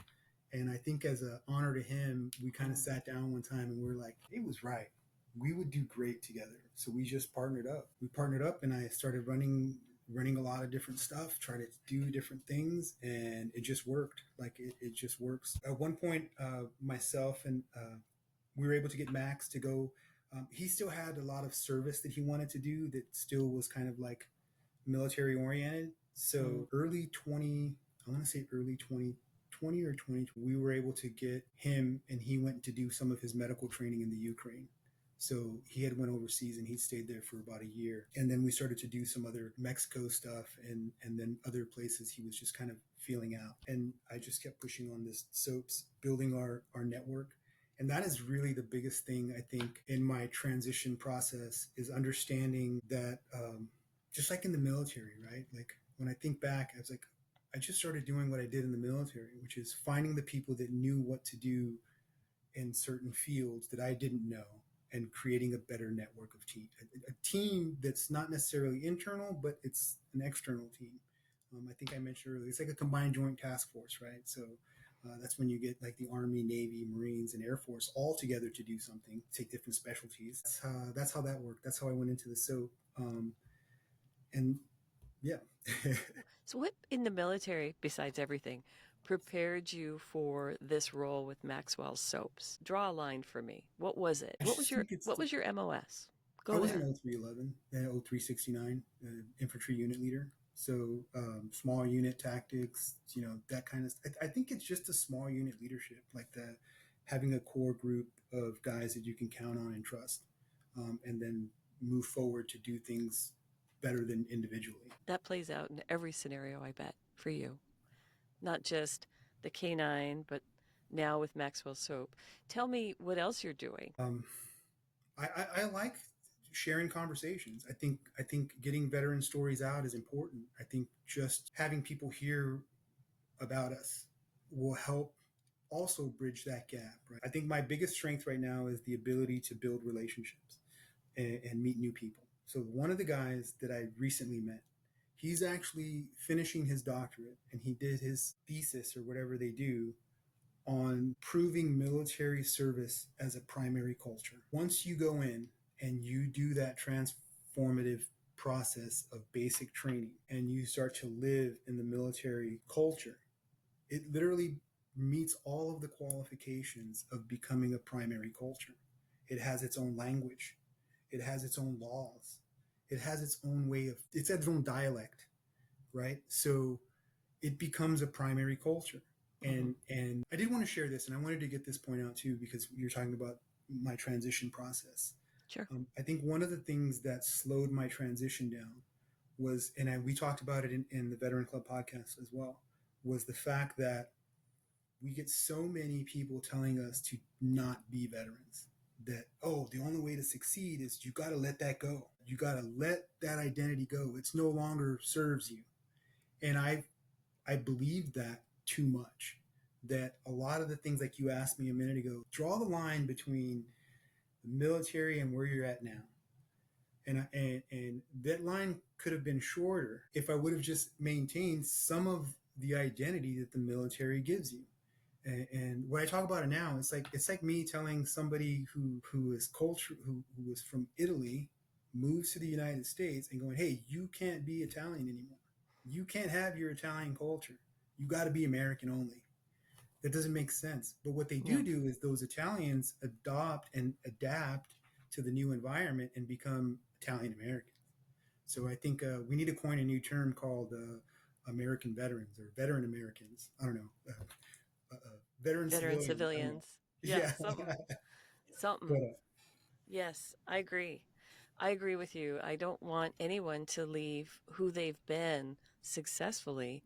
And I think as an honor to him, we kind of sat down one time and we were like, it was right. we would do great together. So we just partnered up. We partnered up, and I started running a lot of different stuff, trying to do different things, and it just worked. Like it just works. At one point, myself and we were able to get Max to go. He still had a lot of service that he wanted to do that still was kind of like military oriented. So early 20, I want to say early 2020 or 2020, we were able to get him, and he went to do some of his medical training in the Ukraine. So he had went overseas and he stayed there for about a year. And then we started to do some other Mexico stuff and then other places he was just kind of feeling out. And I just kept pushing on this SOAPs, building our network. And that is really the biggest thing, I think, in my transition process, is understanding that just like in the military, right? Like when I think back, I was like, I just started doing what I did in the military, which is finding the people that knew what to do in certain fields that I didn't know, and creating a better network of a team that's not necessarily internal, but it's an external team. I think I mentioned earlier, it's like a combined joint task force, right? So that's when you get like the Army, Navy, Marines, and Air Force all together to do something, take different specialties. That's how that worked. That's how I went into the SOAP. And yeah. So, what in the military, besides everything, prepared you for this role with Maxwell's Soaps? Draw a line for me. What was it? What was your MOS? I was an 0311, 0369 infantry unit leader. So small unit tactics, that kind of. I think it's just a small unit leadership, like that, having a core group of guys that you can count on and trust, and then move forward to do things better than individually. That plays out in every scenario, I bet, for you. Not just the K9, but now with Maxwell Soap. Tell me what else you're doing. I like sharing conversations. I think getting veteran stories out is important. I think just having people hear about us will help also bridge that gap, right? I think my biggest strength right now is the ability to build relationships and meet new people. So one of the guys that I recently met, he's actually finishing his doctorate, and he did his thesis or whatever they do on proving military service as a primary culture. Once you go in and you do that transformative process of basic training and you start to live in the military culture, it literally meets all of the qualifications of becoming a primary culture. It has its own language. It has its own laws. It has its own it's its own dialect, right? So it becomes a primary culture. And I did want to share this, and I wanted to get this point out too, because you're talking about my transition process. Sure. I think one of the things that slowed my transition down was, and we talked about it in the Veteran Club podcast as well, was the fact that we get so many people telling us to not be veterans. That, the only way to succeed is you got to let that go. You got to let that identity go. It's no longer serves you. And I believe that too much, that a lot of the things like you asked me a minute ago, draw the line between the military and where you're at now. And that line could have been shorter if I would have just maintained some of the identity that the military gives you. And when I talk about it now, it's like me telling somebody who is from Italy, moves to the United States, and going, hey, you can't be Italian anymore. You can't have your Italian culture. You got to be American only. That doesn't make sense. But what they do is those Italians adopt and adapt to the new environment and become Italian Americans. So I think we need to coin a new term called American veterans, or veteran Americans. I don't know. Veteran civilians. Yeah. Something. But, yes, I agree. I agree with you. I don't want anyone to leave who they've been successfully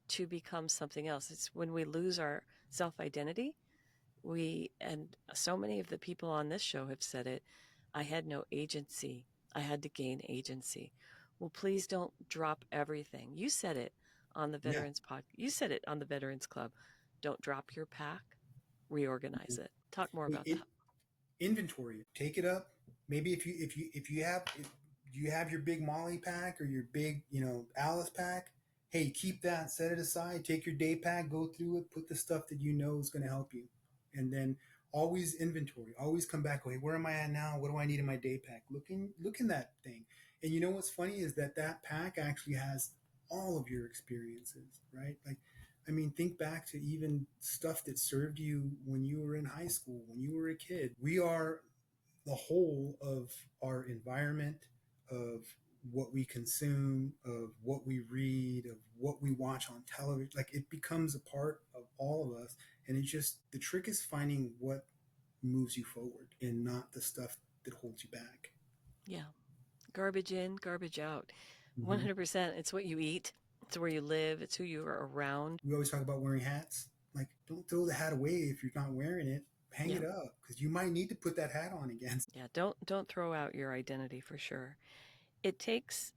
to become something else. It's when we lose our self-identity, and so many of the people on this show have said it, I had no agency. I had to gain agency. Well, please don't drop everything. You said it on the Veterans You said it on the Veterans Club. Don't drop your pack. Reorganize it. Talk more about that. Inventory it. Take it up. Maybe if you have your big Molly pack or your big Alice pack, hey, keep that. Set it aside. Take your day pack. Go through it. Put the stuff that you know is going to help you, and then always inventory, always come back. Wait, where am I at now? What do I need in my day pack? Look in that thing. And you know what's funny is that pack actually has all of your experiences, right? Like, I mean, think back to even stuff that served you when you were in high school, when you were a kid. We are the whole of our environment, of what we consume, of what we read, of what we watch on television. Like, it becomes a part of all of us. And it's just, the trick is finding what moves you forward and not the stuff that holds you back. Yeah. Garbage in, garbage out. Mm-hmm. 100%. It's what you eat. It's where you live. It's who you are around. We always talk about wearing hats. Like, don't throw the hat away if you're not wearing it. Hang it up, because you might need to put that hat on again. Yeah, don't throw out your identity, for sure. It takes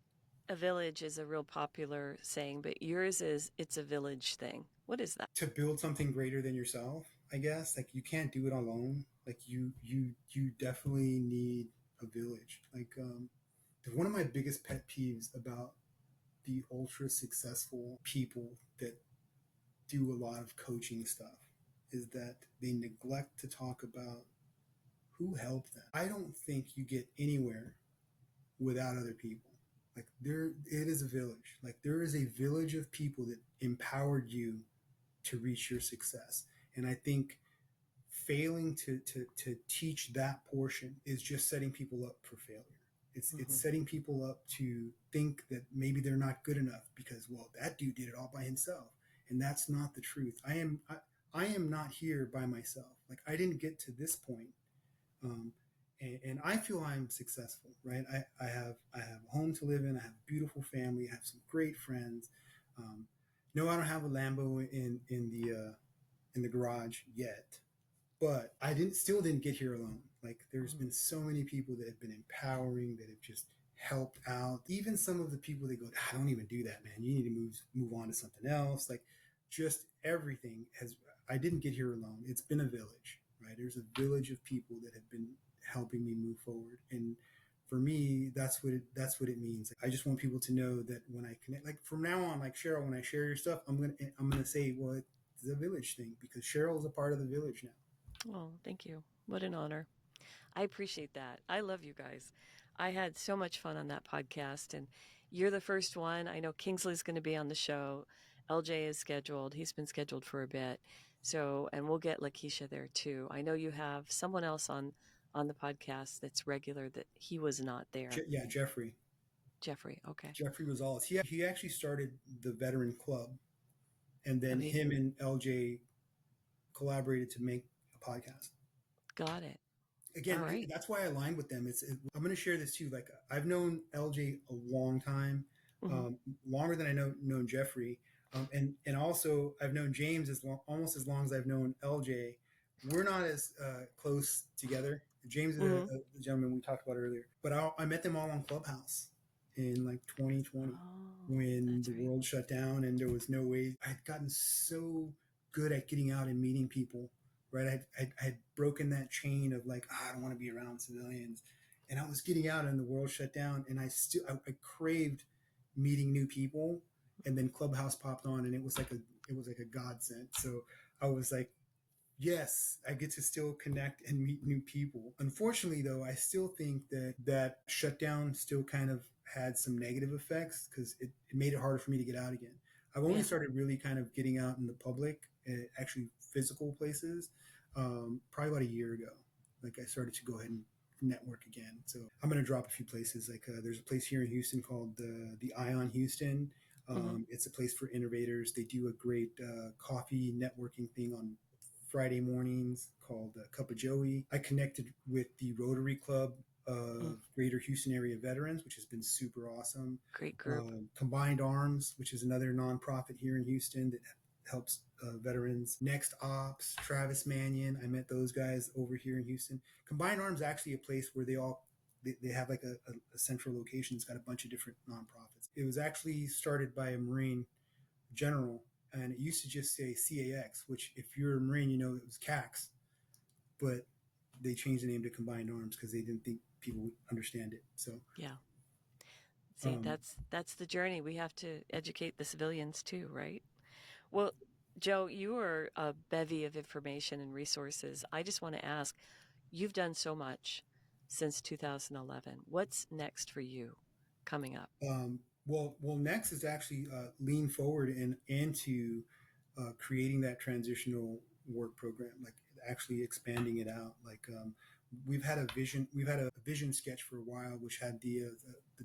a village is a real popular saying, but yours is it's a village thing. What is that? To build something greater than yourself, I guess. Like, you can't do it alone. Like, you definitely need a village. Like, one of my biggest pet peeves about the ultra successful people that do a lot of coaching stuff is that they neglect to talk about who helped them. I don't think you get anywhere without other people. Like, it is a village. Like, there is a village of people that empowered you to reach your success. And I think failing to teach that portion is just setting people up for failure. It's setting people up to think that maybe they're not good enough because, well, that dude did it all by himself. And that's not the truth. I am not here by myself. Like, I didn't get to this point. And I feel I'm successful, right? I have a home to live in. I have a beautiful family. I have some great friends. No, I don't have a Lambo in the garage yet, but I still didn't get here alone. Like, there's been so many people that have been empowering, that have just helped out. Even some of the people that go, don't even do that, man. You need to move on to something else. Like, just everything I didn't get here alone. It's been a village, right? There's a village of people that have been helping me move forward. And for me, that's what it means. Like, I just want people to know that when I connect, like, from now on, like, Cheryl, when I share your stuff, I'm gonna say, well, it's a village thing, because Cheryl is a part of the village now. Oh, thank you. What an honor. I appreciate that. I love you guys. I had so much fun on that podcast, and you're the first one. I know Kingsley's going to be on the show. LJ is scheduled. He's been scheduled for a bit. So, and we'll get Lakeisha there too. I know you have someone else on the podcast that's regular that he was not there. Jeffrey. Jeffrey, okay. Jeffrey Gonzalez. He actually started the veteran club, and then him and LJ collaborated to make a podcast. Got it. Again, right. That's why I aligned with them. I'm going to share this too. Like, I've known LJ a long time, longer than I known Jeffrey, and also I've known James almost as long as I've known LJ. We're not as close together. James is a gentleman we talked about earlier, but I met them all on Clubhouse in like 2020 when the world shut down and there was no way. I had gotten so good at getting out and meeting people. Right, I had broken that chain of like, I don't want to be around civilians, and I was getting out and the world shut down, and I craved meeting new people, and then Clubhouse popped on, and it was like a godsend. So I was like, yes, I get to still connect and meet new people. Unfortunately, though, I still think that shutdown still kind of had some negative effects because it made it harder for me to get out again. I've only started really kind of getting out in the public, actually physical places, probably about a year ago. Like, I started to go ahead and network again. So I'm going to drop a few places. Like, there's a place here in Houston called the Ion Houston. It's a place for innovators. They do a great coffee networking thing on Friday mornings called Cup of Joey. I connected with the Rotary Club of Greater Houston Area Veterans, which has been super awesome. Great group. Combined Arms, which is another nonprofit here in Houston that helps veterans. Next Ops, Travis Mannion. I met those guys over here in Houston. Combined Arms is actually a place where they have like a central location. It's got a bunch of different nonprofits. It was actually started by a Marine general, and it used to just say CAX, which if you're a Marine, you know it was CAX, but they changed the name to Combined Arms because they didn't think people would understand it. So yeah. See, that's the journey. We have to educate the civilians too, right? Well, Joe, you are a bevy of information and resources. I just want to ask, you've done so much since 2011. What's next for you coming up? Well, next is actually lean forward and into creating that transitional work program, like actually expanding it out. Like we've had a vision sketch for a while, which had the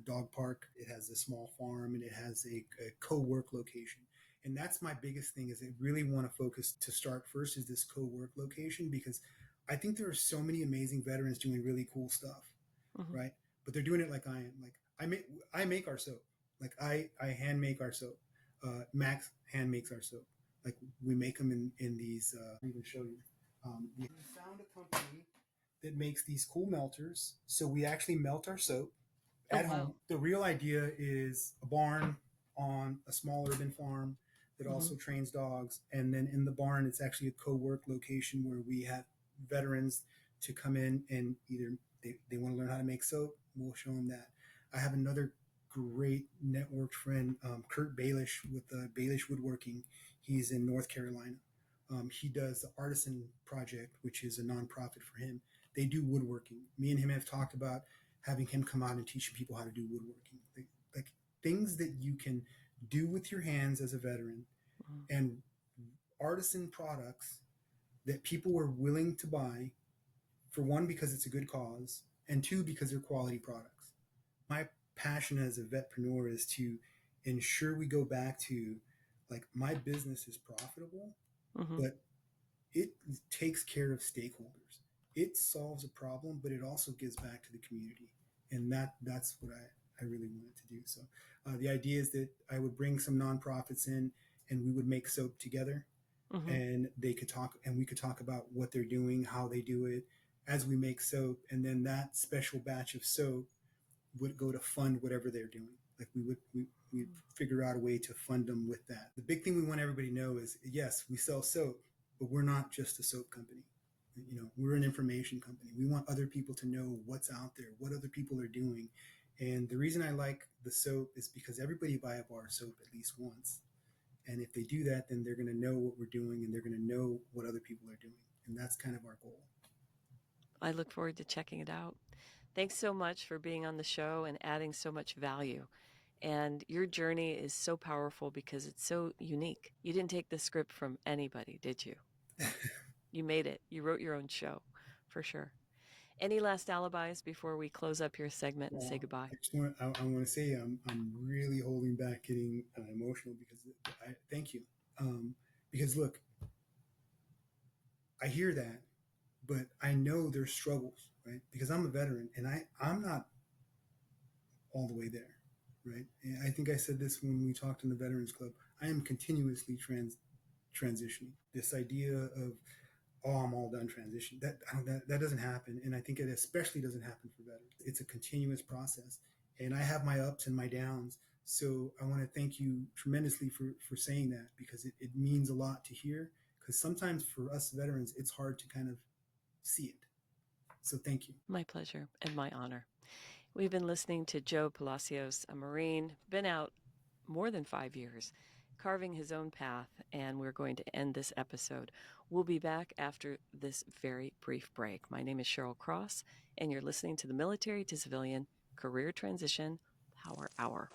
dog park. It has a small farm and it has a co-work location. And that's my biggest thing is I really want to focus to start first is this co-work location because I think there are so many amazing veterans doing really cool stuff, right? But they're doing it like I am. Like I make our soap. Like I hand make our soap. Max hand makes our soap. Like we make them in these. I'll even show you. We found a company that makes these cool melters. So we actually melt our soap at home. The real idea is a barn on a small urban farm that also trains dogs. And then in the barn, it's actually a co-work location where we have veterans to come in and either they want to learn how to make soap. We'll show them that. I have another great networked friend, Kurt Baelish with Baelish Woodworking. He's in North Carolina. He does the Artisan Project, which is a nonprofit for him. They do woodworking. Me and him have talked about having him come out and teaching people how to do woodworking, like things that you can do with your hands as a veteran, and artisan products that people are willing to buy. For one, because it's a good cause, and two, because they're quality products. My passion as a vetpreneur is to ensure we go back to like my business is profitable, but it takes care of stakeholders. It solves a problem, but it also gives back to the community. And that's what I really wanted to do. So the idea is that I would bring some nonprofits in and we would make soap together and they could talk and we could talk about what they're doing, how they do it as we make soap. And then that special batch of soap would go to fund whatever they're doing. Like we'd figure out a way to fund them with that. The big thing we want everybody to know is, yes, we sell soap, but we're not just a soap company. You know, we're an information company. We want other people to know what's out there, what other people are doing. And the reason I like the soap is because everybody buy a bar of soap at least once. And if they do that, then they're going to know what we're doing and they're going to know what other people are doing. And that's kind of our goal. I look forward to checking it out. Thanks so much for being on the show and adding so much value. And your journey is so powerful because it's so unique. You didn't take the script from anybody, did you? You made it. You wrote your own show, for sure. Any last alibis before we close up your segment and say goodbye? I want to say I'm really holding back getting emotional because thank you. Because look, I hear that, but I know there's struggles, right? Because I'm a veteran and I'm not all the way there, right? And I think I said this when we talked in the Veterans Club. I am continuously transitioning. This idea of I'm all done transition. That doesn't happen, and I think it especially doesn't happen for veterans. It's a continuous process, and I have my ups and my downs. So I want to thank you tremendously for saying that because it means a lot to hear. Because sometimes for us veterans, it's hard to kind of see it. So thank you. My pleasure and my honor. We've been listening to Joe Palacios, a Marine, been out more than 5 years, carving his own path, and we're going to end this episode. We'll be back after this very brief break. My name is Cheryl Cross, and you're listening to the Military to Civilian Career Transition Power Hour.